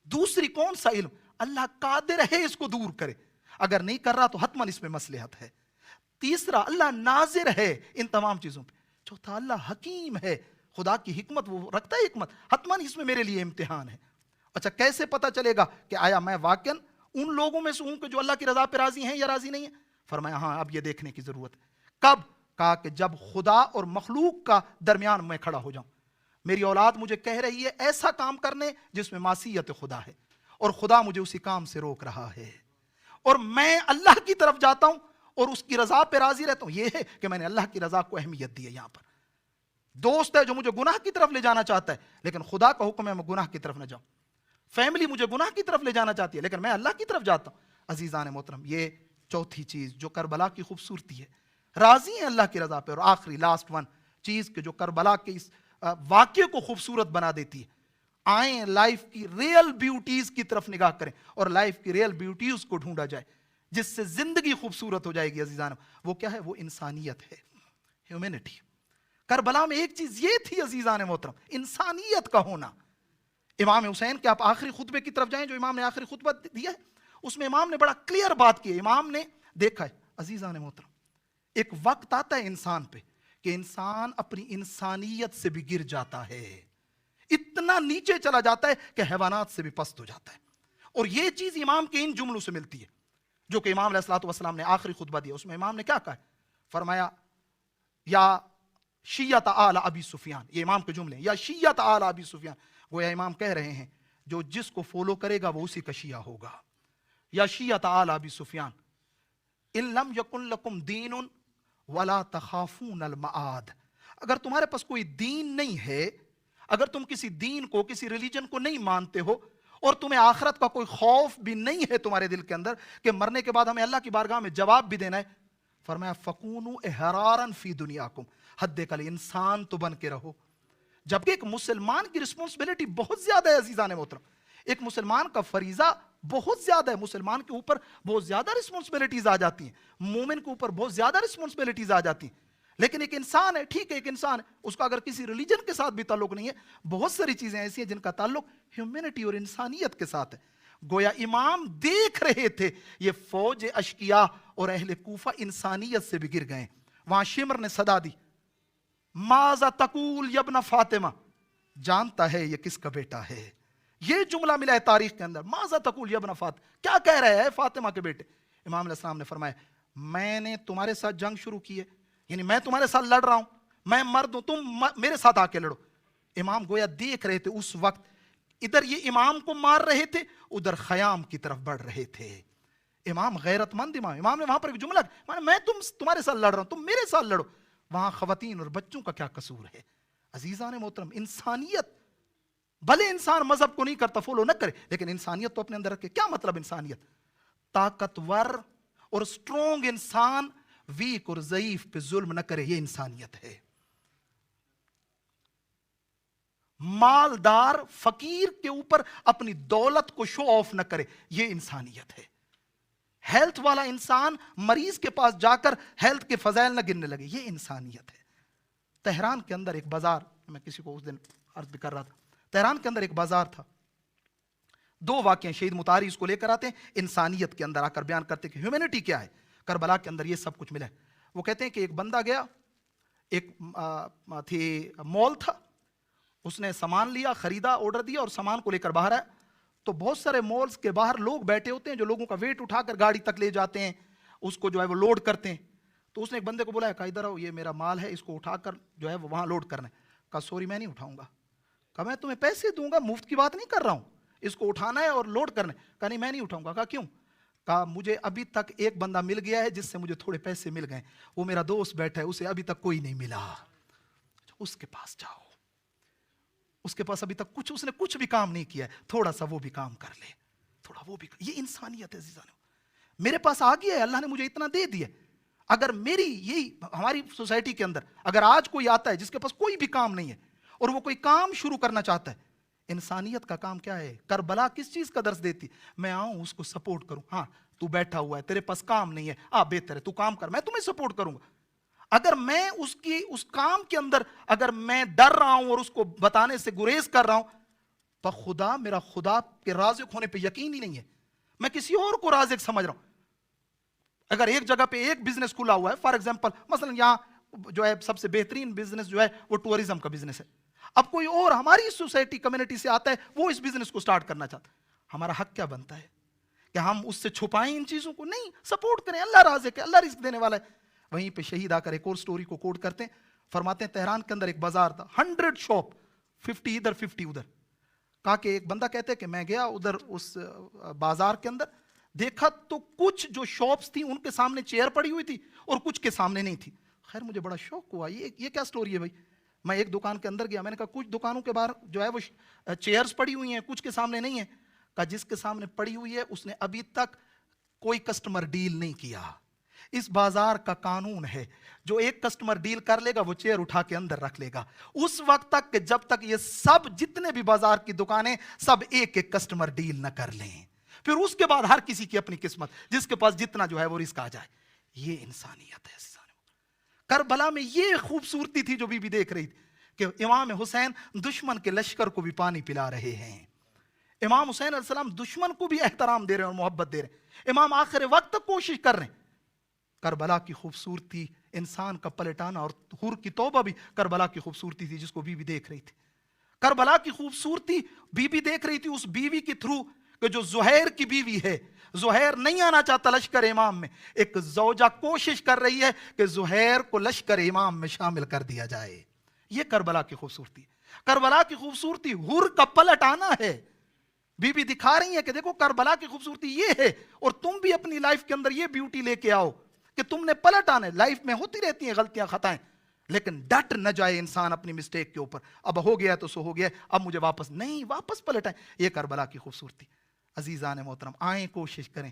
دوسری کون سا علم؟ اللہ قادر ہے اس کو دور کرے، اگر نہیں کر رہا تو حتماً اس میں مصلحت ہے۔ تیسرا اللہ ناظر ہے ان تمام چیزوں پہ۔ چوتھا اللہ حکیم ہے، خدا کی حکمت وہ رکھتا ہے حکمت، حتماً اس میں میرے لیے امتحان ہے۔ اچھا کیسے پتہ چلے گا کہ آیا میں واقعاً ان لوگوں میں سے ہوں کہ جو اللہ کی رضا پہ راضی ہیں یا راضی نہیں ہیں؟ فرمایا ہاں اب یہ دیکھنے کی ضرورت ہے۔ کب؟ کہا کہ جب خدا اور مخلوق کا درمیان میں کھڑا ہو جاؤں، میری اولاد مجھے کہہ رہی ہے ایسا کام کرنے جس میں معصیت خدا ہے، اور خدا مجھے اسی کام سے روک رہا ہے، اور میں اللہ کی طرف جاتا ہوں اور اس کی رضا پہ راضی رہتا ہوں۔ یہ ہے کہ میں نے اللہ کی رضا کو اہمیت دی ہے۔ یہاں پر دوست ہے جو مجھے گناہ کی طرف لے جانا چاہتا ہے، لیکن خدا کا حکم ہے میں گناہ کی طرف نہ جاؤں۔ فیملی مجھے گناہ کی طرف لے جانا چاہتی ہے، لیکن میں اللہ کی طرف جاتا ہوں۔ عزیزان محترم یہ چوتھی چیز جو کربلا کی خوبصورتی ہے، راضی ہیں اللہ کی رضا پہ۔ اور آخری لاسٹ ون چیز کہ جو کربلا کے اس واقعے کو خوبصورت بنا دیتی ہے، آئیں لائف کی ریئل بیوٹیز کی طرف نگاہ کریں اور لائف کی ریئل بیوٹیز کو ڈھونڈا جائے جس سے زندگی خوبصورت ہو جائے گی۔ عزیزان وہ کیا ہے؟ وہ انسانیت ہے، ہیومینٹی۔ کربلا میں ایک چیز یہ تھی عزیزان محترم، انسانیت کا ہونا۔ امام حسین کے آپ آخری خطبے کی طرف جائیں جو امام نے آخری خطبہ دیا ہے، اس میں امام نے بڑا کلیئر بات کی ہے۔ امام نے دیکھا ہے عزیزان محترم، ایک وقت آتا ہے انسان پہ کہ انسان اپنی انسانیت سے بھی گر جاتا ہے، اتنا نیچے چلا جاتا ہے کہ حیوانات سے بھی پست ہو جاتا ہے، اور یہ چیز امام کے ان جملوں سے ملتی ہے جو کہ امام علیہ الصلوۃ والسلام نے آخری خطبہ دیا. اس میں امام نے کیا کہا ہے؟ فرمایا یا شیعت آل ابی سفیان. یہ امام کے جملے ہیں, یا شیعت آل ابی سفیان. گویا امام کہہ رہے ہیں جو جس کو فالو کرے گا وہ اسی کا شیعہ ہوگا. یا شیعت آل ابی سفیان ان لم یکن لکم دین ولا تخافون المعاد. اگر تمہارے پاس کوئی دین نہیں ہے, اگر تم کسی دین کو, کسی ریلیجن کو نہیں مانتے ہو, اور تمہیں آخرت کا کوئی خوف بھی نہیں ہے تمہارے دل کے اندر کہ مرنے کے بعد ہمیں اللہ کی بارگاہ میں جواب بھی دینا ہے, فرمایا فَكُونُوا احرارا فی دنیاکم, حد کل انسان تو بن کے رہو. جبکہ ایک مسلمان کی رسپانسبلٹی بہت زیادہ ہے عزیزان محترم, ایک مسلمان کا فریضہ بہت زیادہ ہے, مسلمان کے اوپر بہت زیادہ رسپانسبلٹیز آ جاتی ہیں, مومن کے اوپر بہت زیادہ رسپانسبلٹیز آ جاتی ہیں. لیکن ایک انسان ہے, ٹھیک ہے ایک انسان ہے, اس کا اگر کسی ریلیجن کے ساتھ بھی تعلق نہیں ہے, بہت ساری چیزیں ایسی ہیں جن کا تعلق ہیومینٹی اور انسانیت کے ساتھ ہے. گویا امام دیکھ رہے تھے یہ فوج اشقیاء اور اہل کوفہ انسانیت سے بھی گر گئے. وہاں شمر نے صدا دی, ماذا تقول یا ابن فاطمہ, جانتا ہے یہ کس کا بیٹا ہے. یہ جملہ ملا ہے تاریخ کے اندر, ماذا تقول یا ابن فاطمہ, کیا کہہ رہے ہیں فاطمہ کے بیٹے. امام علیہ السلام نے فرمایا میں نے تمہارے ساتھ جنگ شروع کی ہے, یعنی میں تمہارے ساتھ لڑ رہا ہوں, میں مرد ہوں, تم میرے ساتھ آ کے لڑو. امام گویا دیکھ رہے تھے اس وقت, ادھر یہ امام کو مار رہے تھے, ادھر خیام کی طرف بڑھ رہے تھے. امام غیرت مند امام نے وہاں پر ایک جملہ, میں تمہارے ساتھ لڑ رہا ہوں, تم میرے ساتھ لڑو. وہاں خواتین اور بچوں کا کیا قصور ہے. عزیزان محترم, انسانیت, بھلے انسان مذہب کو نہیں کرتا, فالو نہ کرے, لیکن انسانیت تو اپنے اندر رکھے. کیا مطلب انسانیت؟ طاقتور اور سٹرونگ انسان ویک اور ضعیف پہ ظلم نہ کرے, یہ انسانیت ہے. مالدار فقیر کے اوپر اپنی دولت کو شو آف نہ کرے, یہ انسانیت ہے. ہیلتھ والا انسان مریض کے پاس جا کر ہیلتھ کے فضائل نہ گننے لگے, یہ انسانیت ہے. تہران کے اندر ایک بازار, میں کسی کو اس دن عرض بھی کر رہا تھا, تہران کے اندر ایک بازار تھا. دو واقعے شہید مطہری اس کو لے کر آتے ہیں, انسانیت کے اندر آ کر بیان کرتے کہ ہیومینٹی کیا ہے. کربلا کے اندر یہ سب کچھ ملا ہے. وہ کہتے ہیں کہ ایک بندہ گیا, ایک مال تھا, اس نے سامان لیا, خریدا, آرڈر دیا اور سامان کو لے کر باہر آیا. تو بہت سارے مالز کے باہر لوگ بیٹھے ہوتے ہیں جو لوگوں کا ویٹ اٹھا کر گاڑی تک لے جاتے ہیں, اس کو جو ہے وہ لوڈ کرتے ہیں. تو اس نے ایک بندے کو بولا, کہا ادھر آؤ, یہ میرا مال ہے, اس کو اٹھا کر جو ہے وہ وہاں لوڈ کرنا ہے. کہا سوری میں نہیں اٹھاؤں گا. کہا میں تمہیں پیسے دوں گا, مفت کی بات نہیں کر رہا ہوں, اس کو اٹھانا ہے اور لوڈ کرنا ہے. کہا نہیں میں نہیں اٹھاؤں گا. کہا کیوں؟ کہا مجھے ابھی تک ایک بندہ مل گیا ہے جس سے مجھے تھوڑے پیسے مل گئے, وہ میرا دوست بیٹھا ہے, اسے ابھی تک کوئی نہیں ملا. اس کے پاس جاؤ, اس کے پاس ابھی تک کچھ, اس نے کچھ بھی کام نہیں کیا ہے, تھوڑا سا وہ بھی کام کر لے, تھوڑا وہ بھی. یہ انسانیت ہے عزیزان. میرے پاس آ گیا ہے, اللہ نے مجھے اتنا دے دیا. اگر میری یہی ہماری سوسائٹی کے اندر اگر آج کوئی آتا ہے جس کے پاس کوئی بھی کام نہیں ہے اور وہ کوئی کام شروع کرنا چاہتا ہے, انسانیت کا کام کیا ہے؟ کربلا کس چیز کا درس دیتی؟ میں آؤں اس کو سپورٹ کروں. ہاں تو بیٹھا ہوا ہے, تیرے پاس کام نہیں ہے, بہتر ہے تو کام کر, میں تمہیں سپورٹ کروں گا. اگر میں اس کام کے اندر اگر میں ڈر رہا ہوں اور اس کو بتانے سے گریز کر رہا ہوں, تو خدا, میرا خدا کے رازق ہونے پہ یقین ہی نہیں ہے, میں کسی اور کو رازق سمجھ رہا ہوں. اگر ایک جگہ پہ ایک بزنس کھلا ہوا ہے, فار ایگزامپل مثلا یہاں جو ہے سب سے بہترین بزنس جو ہے وہ ٹورزم کا بزنس ہے. اب کوئی اور ہماری سوسائٹی کمیونٹی سے آتا ہے, وہ اس بزنس کو سٹارٹ کرنا چاہتا ہے, ہمارا حق کیا بنتا ہے کہ ہم اس سے چھپائیں ان چیزوں کو؟ نہیں, سپورٹ کریں. اللہ رازق ہے, اللہ رزق دینے والا ہے. وہیں پہ شہید آ کر ایک اور سٹوری کو کوٹ کرتے ہیں, فرماتے ہیں تہران کے اندر ایک بازار تھا, 100 شاپ, 50 ادھر 50 ادھر. کہا کہ ایک بندہ کہتے کہ میں گیا ادھر اس بازار کے اندر, دیکھا تو کچھ جو شاپس تھی ان کے سامنے چیئر پڑی ہوئی تھی اور کچھ کے سامنے نہیں تھی. خیر مجھے بڑا شوق ہوا, یہ کیا سٹوری ہے بھائی. میں ایک دکان کے اندر گیا, میں نے کہا کچھ دکانوں کے باہر جو ہے وہ چیئرز پڑی ہوئی ہیں, کچھ کے سامنے نہیں ہیں. کہا جس کے سامنے پڑی ہوئی ہے اس نے ابھی تک کوئی کسٹمر ڈیل نہیں کیا. اس بازار کا قانون ہے, جو ایک کسٹمر ڈیل کر لے گا وہ چیئر اٹھا کے اندر رکھ لے گا اس وقت تک کہ جب تک یہ سب جتنے بھی بازار کی دکانیں سب ایک ایک کسٹمر ڈیل نہ کر لیں. پھر اس کے بعد ہر کسی کی اپنی قسمت, جس کے پاس جتنا جو ہے وہ رزق آ جائے. یہ انسانیت ہے. کربلا میں یہ خوبصورتی تھی جو بی بی دیکھ رہی تھی کہ امام حسین دشمن کے لشکر کو بھی پانی پلا رہے ہیں. امام حسین علیہ السلام دشمن کو بھی احترام دے رہے ہیں اور محبت دے رہے ہیں. امام آخر وقت تک کوشش کر رہے ہیں. کربلا کی خوبصورتی, انسان کا پلٹانا, اور حور کی توبہ بھی کربلا کی خوبصورتی تھی جس کو بی بی دیکھ رہی تھی. کربلا کی خوبصورتی بی بی دیکھ رہی تھی, اس بیوی کے تھرو کہ جو زہیر کی بیوی ہے، زہیر نہیں آنا چاہتا لشکر امام میں، ایک زوجہ کوشش کر رہی ہے کہ زہیر کو لشکر امام میں شامل کر دیا جائے. یہ کربلا کی خوبصورتی. کربلا کی خوبصورتی حور کا پلٹ آنا ہے. بی بی دکھا رہی ہیں کہ دیکھو کربلا کی خوبصورتی یہ ہے، اور تم بھی اپنی لائف کے اندر یہ بیوٹی لے کے آؤ کہ تم نے پلٹ آنا ہے. لائف میں ہوتی رہتی ہیں غلطیاں خطائیں، لیکن ڈٹ نہ جائے انسان اپنی مسٹیک کے اوپر. اب ہو گیا تو سو ہو گیا، اب مجھے واپس نہیں، واپس پلٹ آئیں. یہ کربلا کی خوبصورتی. عزیزان محترم، آئیں کوشش کریں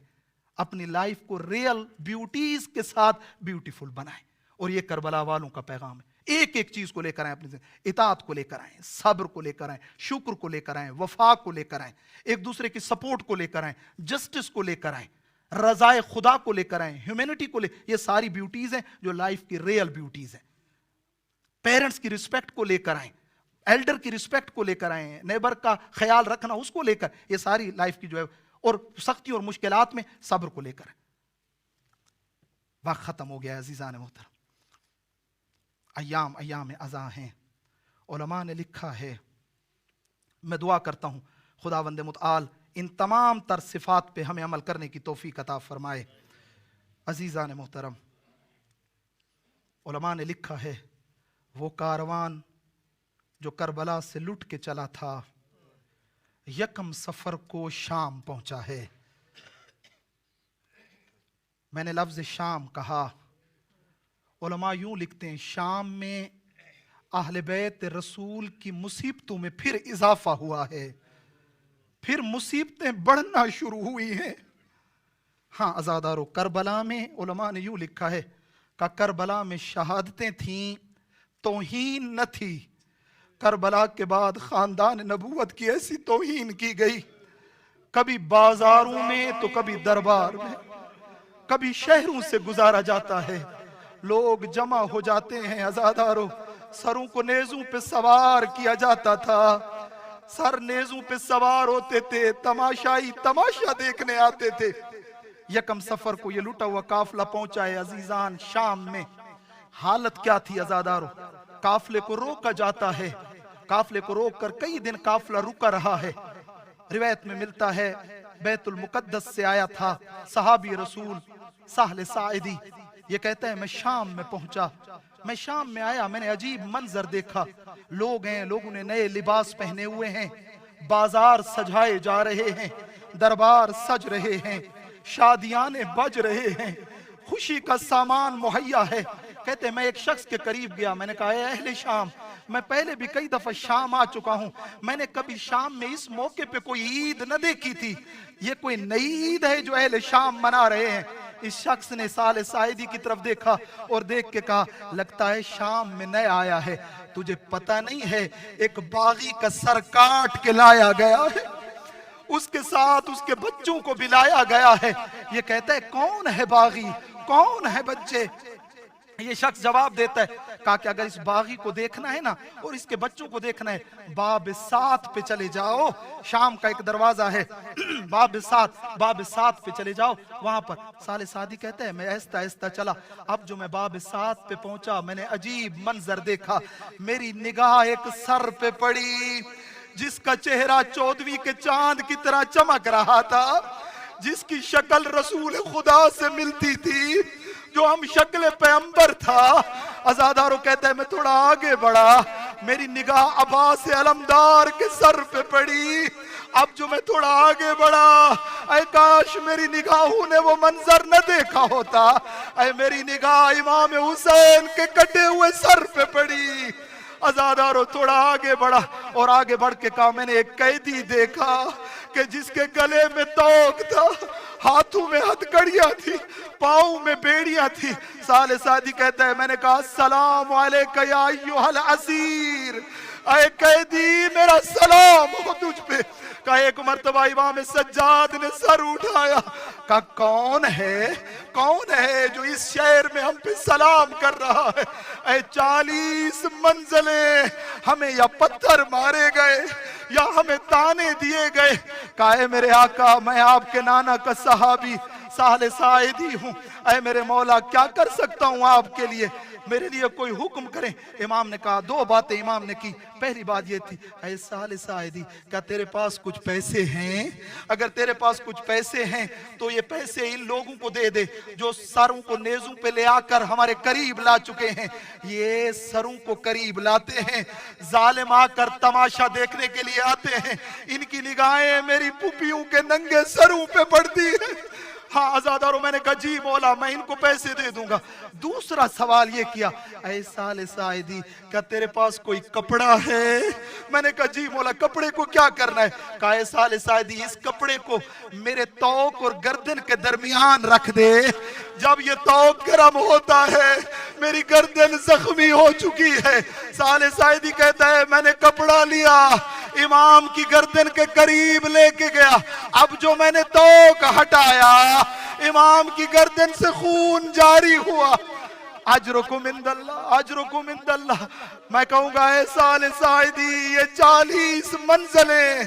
اپنی لائف کو ریئل بیوٹیز کے ساتھ بیوٹیفل بنائیں. اور یہ کربلا والوں کا پیغام ہے. ایک ایک چیز کو لے کر آئیں اپنی زندگی. اطاعت کو لے کر آئیں، صبر کو لے کر آئیں، شکر کو لے کر آئیں، وفا کو لے کر آئیں، ایک دوسرے کی سپورٹ کو لے کر آئیں، جسٹس کو لے کر آئیں، رضائے خدا کو لے کر آئیں، ہیومینٹی کو لے. یہ ساری بیوٹیز ہیں جو لائف کی ریئل بیوٹیز ہیں. پیرنٹس کی رسپیکٹ کو لے کر آئیں، ایلڈر کی رسپیکٹ کو لے کر آئیں، نیبر کا خیال رکھنا اس کو لے کر. یہ ساری لائف کی جو ہے، اور سختی اور مشکلات میں صبر کو لے کر. وقت ختم ہو گیا عزیزان محترم. ایام ازاں ہیں. علماء نے لکھا ہے، میں دعا کرتا ہوں خداوند متعال ان تمام تر صفات پہ ہمیں عمل کرنے کی توفیق عطا فرمائے. عزیزان محترم، علماء نے لکھا ہے وہ کاروان جو کربلا سے لٹ کے چلا تھا یکم سفر کو شام پہنچا ہے. میں نے لفظ شام کہا، علماء یوں لکھتے ہیں شام میں اہل بیت رسول کی مصیبتوں میں پھر اضافہ ہوا ہے، پھر مصیبتیں بڑھنا شروع ہوئی ہیں. ہاں عزادارو، کربلا میں علماء نے یوں لکھا ہے کہ کربلا میں شہادتیں تھیں، توہین نہ تھی. کربلا کے بعد خاندان نبوت کی ایسی توہین کی گئی، کبھی بازاروں میں تو کبھی دربار میں، کبھی شہروں سے گزارا جاتا ہے. لوگ جمع ہو جاتے ہیں عزادارو، سروں کو نیزوں پہ سوار کیا جاتا تھا، سر نیزوں پہ سوار ہوتے تھے، تماشائی تماشا دیکھنے آتے تھے. یکم سفر کو یہ لٹا ہوا قافلہ پہنچا ہے عزیزان شام میں. حالت کیا تھی عزادارو؟ قافلے کو روکا جاتا ہے، قافلے کو روک کر کئی دن قافلہ رکا رہا ہے. روایت میں ملتا ہے بیت المقدس سے آیا تھا صحابی رسول سہل ساعدی. یہ کہتا ہے میں شام میں پہنچا، میں شام میں آیا، میں نے عجیب منظر دیکھا. لوگ ہیں، لوگوں نے نئے لباس پہنے ہوئے ہیں، بازار سجائے جا رہے ہیں، دربار سج رہے ہیں، شادیانے بج رہے ہیں، خوشی کا سامان مہیا ہے. کہتے ہیں میں ایک شخص کے قریب گیا، میں نے کہا اے اہل شام، میں پہلے بھی کئی دفعہ شام آ چکا ہوں، میں نے کبھی شام میں اس موقع پہ کوئی عید نہ دیکھی تھی، یہ کوئی نئی عید ہے جو اہل شام منا رہے ہیں. اس شخص نے سال سائدی کی طرف دیکھا اور دیکھ کے کہا لگتا ہے شام میں نئے آیا ہے، تجھے پتہ نہیں ہے ایک باغی کا سر کاٹ کے لایا گیا ہے، اس کے ساتھ اس کے بچوں کو بھی لایا گیا ہے. یہ کہتا ہے کون ہے باغی، کون ہے بچے؟ یہ شخص جواب دیتا ہے کہا کہ اگر اس باغی کو دیکھنا ہے نا اور اس کے بچوں کو دیکھنا ہے باب 7 پہ چلے جاؤ. شام کا ایک دروازہ ہے باب 7 پہ چلے جاؤ وہاں پر. سال سعدی کہتا ہے میں ایستا ایستا چلا، اب جو میں باب 7 پہ پہنچا میں نے عجیب منظر دیکھا. میری نگاہ ایک سر پہ پڑی جس کا چہرہ 14ویں کے چاند کی طرح چمک رہا تھا، جس کی شکل رسول خدا سے ملتی تھی، جو ہم شکل پیغمبر تھا. عزادارو کہتا ہے میں تھوڑا آگے بڑھا، میری نگاہ عباس علمدار کے سر پہ پڑی. اب جو میں تھوڑا آگے بڑھا، اے کاش میری نگاہوں نے وہ منظر نہ دیکھا ہوتا. اے میری نگاہ امام حسین کے کٹے ہوئے سر پہ پڑی. عزادارو تھوڑا آگے بڑھا اور آگے بڑھ کے کہا میں نے ایک قیدی دیکھا کہ جس کے گلے میں توق تھا، ہاتھوں میں ہتھکڑیاں تھی، پاؤں میں بیڑیاں تھی. سال سعدی کہتا ہے میں نے کہا السلام علیکہ یا ایھا الاسیر، اے قیدی میرا سلام ہو تجھ پہ. کہا ایک مرتبہ امام سجاد نے سر اٹھایا، کہا کون ہے جو اس شہر میں ہم پہ سلام کر رہا ہے؟ اے 40 منزلیں ہمیں یا پتھر مارے گئے یا ہمیں تانے دیے گئے. کہا اے میرے آقا میں آپ کے نانا کا صحابی سہل ساعدی ہوں، اے میرے مولا کیا کر سکتا ہوں آپ کے لیے؟ میرے لیے کوئی حکم کریں۔ امام نے کہا، دو باتیں امام نے کی۔ پہلی بات یہ تھی، اے سال ساعدی، کیا تیرے پاس کچھ پیسے ہیں؟ اگر تیرے پاس کچھ پیسے ہیں تو یہ پیسے ان لوگوں کو دے دے جو سروں کو نیزوں پہ لے آ کر ہمارے قریب لا چکے ہیں۔ یہ سروں کو قریب لاتے ہیں، ظالم آ کر تماشا دیکھنے کے لیے آتے ہیں، ان کی نگاہیں میری پھوپھیوں کے ننگے سروں پہ پڑتی ہیں۔ ہاں عزادارو، میں نے کہا جی مولا میں ان کو پیسے دے دوں گا۔ دوسرا سوال یہ کیا، اے سال ساعدی، کیا تیرے پاس کوئی کپڑا ہے؟ میں نے کہا جی مولا، کپڑے کو کیا کرنا ہے؟ کہا اے سال ساعدی، اس کپڑے کو میرے توق اور گردن کے درمیان رکھ دے۔ جب یہ توق گرم ہوتا ہے، میری گردن زخمی ہو چکی ہے۔ سال ساعدی کہتا ہے میں نے کپڑا لیا، امام کی گردن کے قریب لے کے گیا، اب جو میں نے توق ہٹایا، امام کی گردن سے خون جاری ہوا۔ اجرکم عند اللہ، اجرکم عند اللہ۔ میں کہوں گا اے سال ساعدی، یہ 40 منزلیں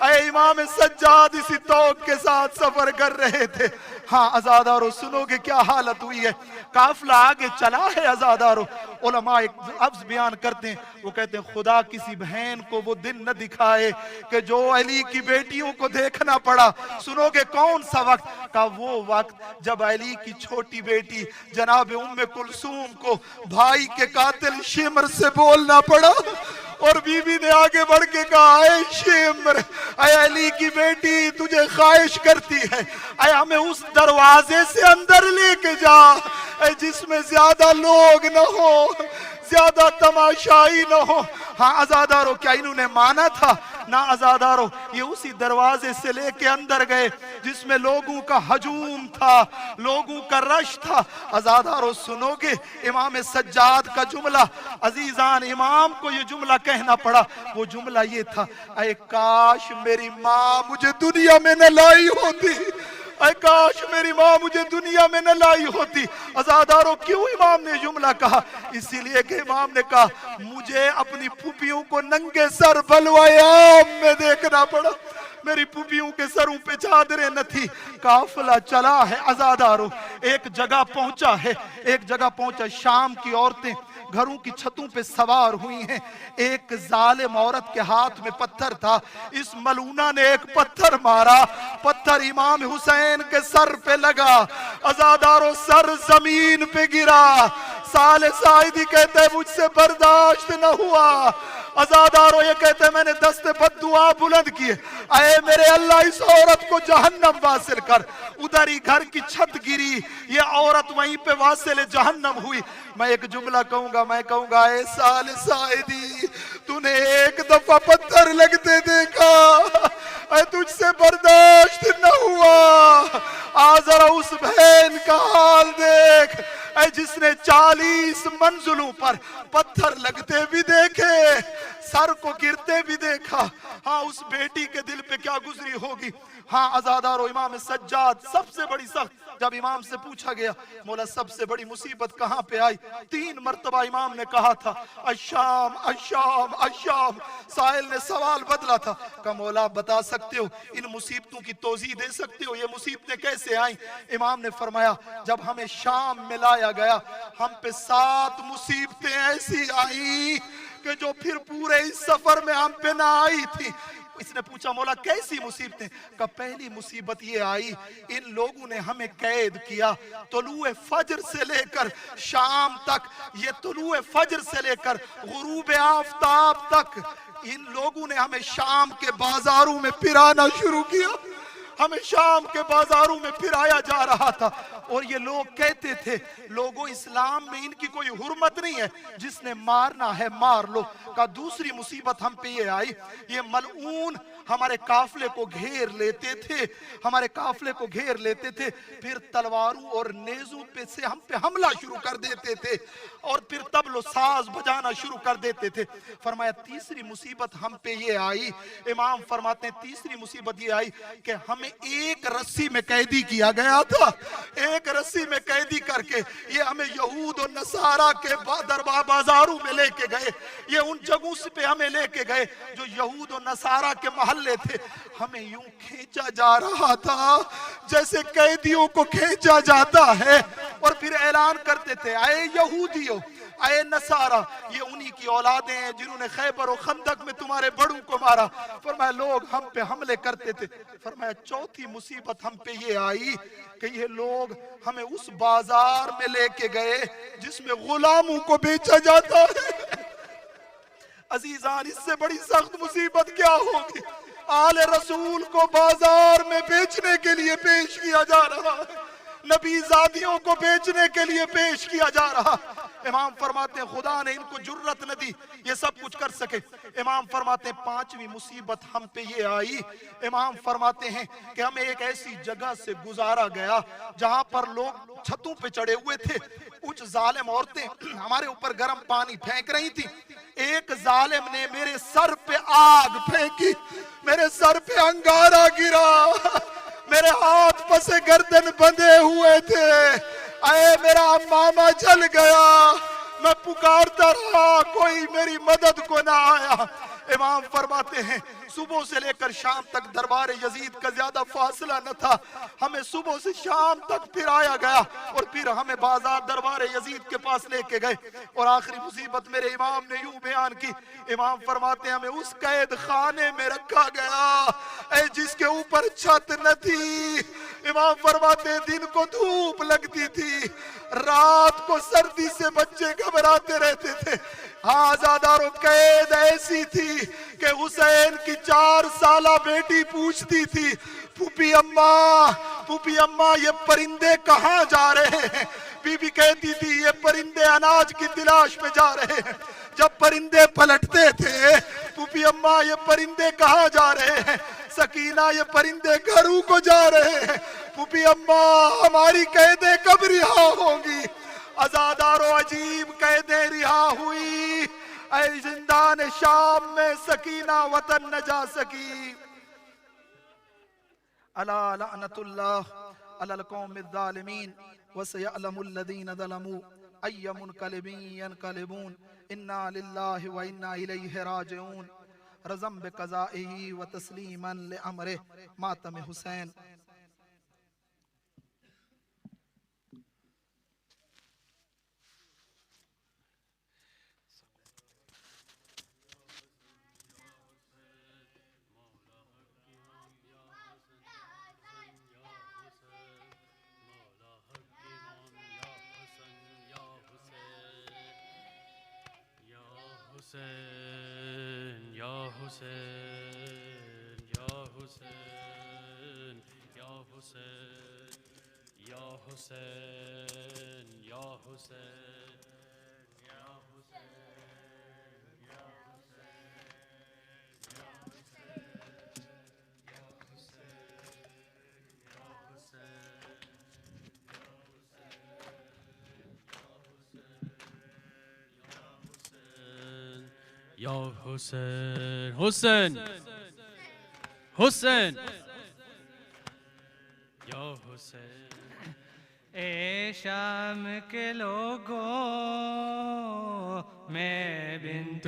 اے امام سجاد اسی توق کے ساتھ سفر کر رہے تھے۔ ہاں عزادارو سنو گے کیا حالت ہوئی ہے۔ قافلہ آگے چلا ہے عزادارو، علماء ایک لفظ بیان کرتے ہیں، وہ کہتے ہیں خدا کسی بہن کو وہ دن نہ دکھائے کہ جو علی کی بیٹیوں کو دیکھنا پڑا۔ سنو گے کون سا وقت؟ کہ وہ وقت جب علی کی چھوٹی بیٹی جناب ام کلثوم کو بھائی کے قاتل شمر سے بولنا پڑا، اور بی بی نے آگے بڑھ کے کہا اے شمر، اے علی کی بیٹی تجھے خواہش کرتی ہے، اے ہمیں اس دروازے سے اندر لے کے جا اے جس میں زیادہ لوگ نہ ہو، زیادہ تماشائی نہ ہو۔ ہاں عزادارو، کیا انہوں نے مانا تھا؟ نہ عزادارو، یہ اسی دروازے سے لے کے اندر گئے جس میں لوگوں کا ہجوم تھا، لوگوں کا رش تھا۔ عزادارو سنو گے امام سجاد کا جملہ، عزیزان امام کو یہ جملہ کہنا پڑا، وہ جملہ یہ تھا، اے کاش میری ماں مجھے دنیا میں نہ لائی ہوتی، اے کاش میری ماں مجھے دنیا میں نہ لائی ہوتی۔ عزادارو کیوں امام نے جملہ کہا؟ اسی لیے کہ امام نے کہا مجھے اپنی پھوپھیوں کو ننگے سر بلوائے عام میں دیکھنا پڑا، میری پھوپھیوں کے سروں پہ چادریں نہ تھی۔ قافلہ چلا ہے عزادارو، ایک جگہ پہنچا ہے، ایک جگہ پہنچا، شام کی عورتیں گھروں کی چھتوں پہ سوار ہوئی ہیں، ایک ظالم عورت کے ہاتھ میں پتھر تھا، اس ملونہ نے ایک پتھر مارا، پتھر امام حسین کے سر پہ لگا، عزادارو سر زمین پہ گرا۔ سال ساعدی کہتے ہیں مجھ سے برداشت نہ ہوا۔ عزادارو یہ کہتے ہیں میں نے دست بد دعا بلند کیے، اے میرے اللہ اس عورت کو جہنم واصل کر۔ ادھر ہی گھر کی چھت گری، یہ عورت وہیں پہ واصل جہنم ہوئی۔ میں ایک جملہ کہوں گا، میں کہوں گا اے سال ساعدی تو نے ایک دفعہ پتھر لگتے دیکھا، اے تجھ سے برداشت نہ ہوا۔ ذرا اس بہن کا حال دیکھ، اے جس نے 40 منزلوں پر پتھر لگتے بھی دیکھے، سر کو گرتے بھی دیکھا۔ ہاں اس بیٹی کے دل پہ کیا گزری ہوگی۔ ہاں عزادارو امام سجاد سب سے بڑی سخت، جب امام سے پوچھا گیا مولا سب سے بڑی مصیبت کہاں پہ آئی، 3 مرتبہ امام نے کہا تھا الشام الشام الشام۔ سائل نے سوال بدلا تھا کہ مولا بتا سکتے ہو ان مصیبتوں کی توضیح دے سکتے ہو، یہ مصیبتیں کیسے آئیں؟ امام نے فرمایا جب ہمیں شام میں لایا گیا ہم پہ 7 مصیبتیں ایسی آئیں کہ جو پھر پورے اس سفر میں ہم پہ نہ آئی تھی۔ اس نے پوچھا مولا کیسی مصیبتیں؟ کہ پہلی مصیبت یہ آئی ان لوگوں نے ہمیں قید کیا، طلوع فجر سے لے کر شام تک، یہ طلوع فجر سے لے کر غروب آفتاب تک ان لوگوں نے ہمیں شام کے بازاروں میں پھرانا شروع کیا، ہمیں شام کے بازاروں میں پھرایا جا رہا تھا۔ اور یہ لوگ کہتے تھے لوگوں اسلام میں ان کی کوئی حرمت نہیں ہے، جس نے مارنا ہے مار لو۔ کا دوسری مصیبت ہم پہ یہ آئی، یہ ملعون ہمارے قافلے کو گھیر لیتے تھے، ہمارے قافلے کو گھیر لیتے تھے، پھر تلواروں اور نیزوں پہ سے ہم پہ حملہ شروع کر دیتے تھے، اور پھر طبل و ساز بجانا شروع کر دیتے تھے۔ فرمایا تیسری مصیبت ہم پہ یہ آئی، امام فرماتے ہیں تیسری مصیبت یہ آئی کہ ہمیں ایک رسی میں قیدی کیا گیا تھا، ایک رسی میں قیدی کر کے یہ ہمیں یہود و نصارہ کے دربار بازاروں میں لے کے گئے، یہ ان جگہوں سے پہ ہمیں لے کے گئے جو یہود و نصارہ کے محلے تھے، ہمیں یوں کھینچا جا رہا تھا جیسے قیدیوں کو کھینچا جاتا ہے۔ اور پھر اعلان کرتے تھے اے یہودیو اے نصارہ یہ انہی کی اولادیں ہیں جنہوں نے خیبر و خندق میں تمہارے بڑوں کو مارا. فرمایا لوگ ہم پہ حملے کرتے تھے. فرمایا چوتھی مصیبت ہم پہ یہ آئی کہ یہ لوگ ہمیں اس بازار میں لے کے گئے جس میں غلاموں کو بیچا جاتا ہے. عزیزان اس سے بڑی سخت مصیبت کیا ہوگی؟ آل رسول کو بازار میں بیچنے کے لیے پیش کیا جا رہا ہے, نبی زادیوں کو بیچنے کے لیے پیش کیا جا رہا. امام فرماتے ہیں خدا نے ان کو جرت نہ دی یہ سب کچھ کر سکے. امام فرماتے ہیں پانچویں مصیبت ہم پہ یہ آئی. امام فرماتے ہیں کہ ہمیں ایک ایسی جگہ سے گزارا گیا جہاں پر لوگ چھتوں پہ چڑھے ہوئے تھے. کچھ ظالم عورتیں ہمارے اوپر گرم پانی پھینک رہی تھی. ایک ظالم نے میرے سر پہ آگ پھینکی, میرے سر پہ انگارہ گرا, میرے ہاتھ پسے گردن بندھے ہوئے تھے, اے میرا ماما جل گیا, میں پکارتا رہا کوئی میری مدد کو نہ آیا. امام فرماتے ہیں صبح سے لے کر شام تک دربار یزید کا زیادہ فاصلہ نہ تھا, ہمیں صبح سے شام تک پھرایا گیا اور پھر ہمیں بازار دربار یزید کے پاس لے کے گئے. اور آخری مصیبت میرے امام نے یوں بیان کی. امام فرماتے ہیں ہمیں اس قید خانے میں رکھا گیا اے جس کے اوپر چھت نہ تھی. امام فرماتے ہیں دن کو دھوپ لگتی تھی, رات کو سردی سے بچے گھبراتے رہتے تھے. آزادار و قید ایسی تھی کہ حسین کی 4 سالہ بیٹی پوچھتی تھی پھوپھی اماں یہ پرندے کہاں جا رہے ہیں؟ بی بی کہتی تھی یہ پرندے اناج کی تلاش میں جا رہے ہیں. جب پرندے پلٹتے تھے پھوپھی اماں یہ پرندے کہاں جا رہے ہیں؟ سکینہ یہ پرندے گھروں کو جا رہے ہیں. پھوپھی اماں ہماری قیدیں کب رہا ہوں گی؟ آزادار و عجیب قیدیں رہا ہوئی. اے زندان شام میں سکینہ وطن نہ جا سکی. الا لعنت اللہ علی القوم الظالمین وسیعلم الذین ظلموا ای منقلب ینقلبون. انا للہ و انا الیہ راجعون. رضم بقضائہ و تسلیما لامرہ. ماتم حسین. حسین یا حسین یا حسین یا حسین یا حسین یا حسین یا حسین حسین حسین یا حسین. اے شام کے لوگوں میں بنت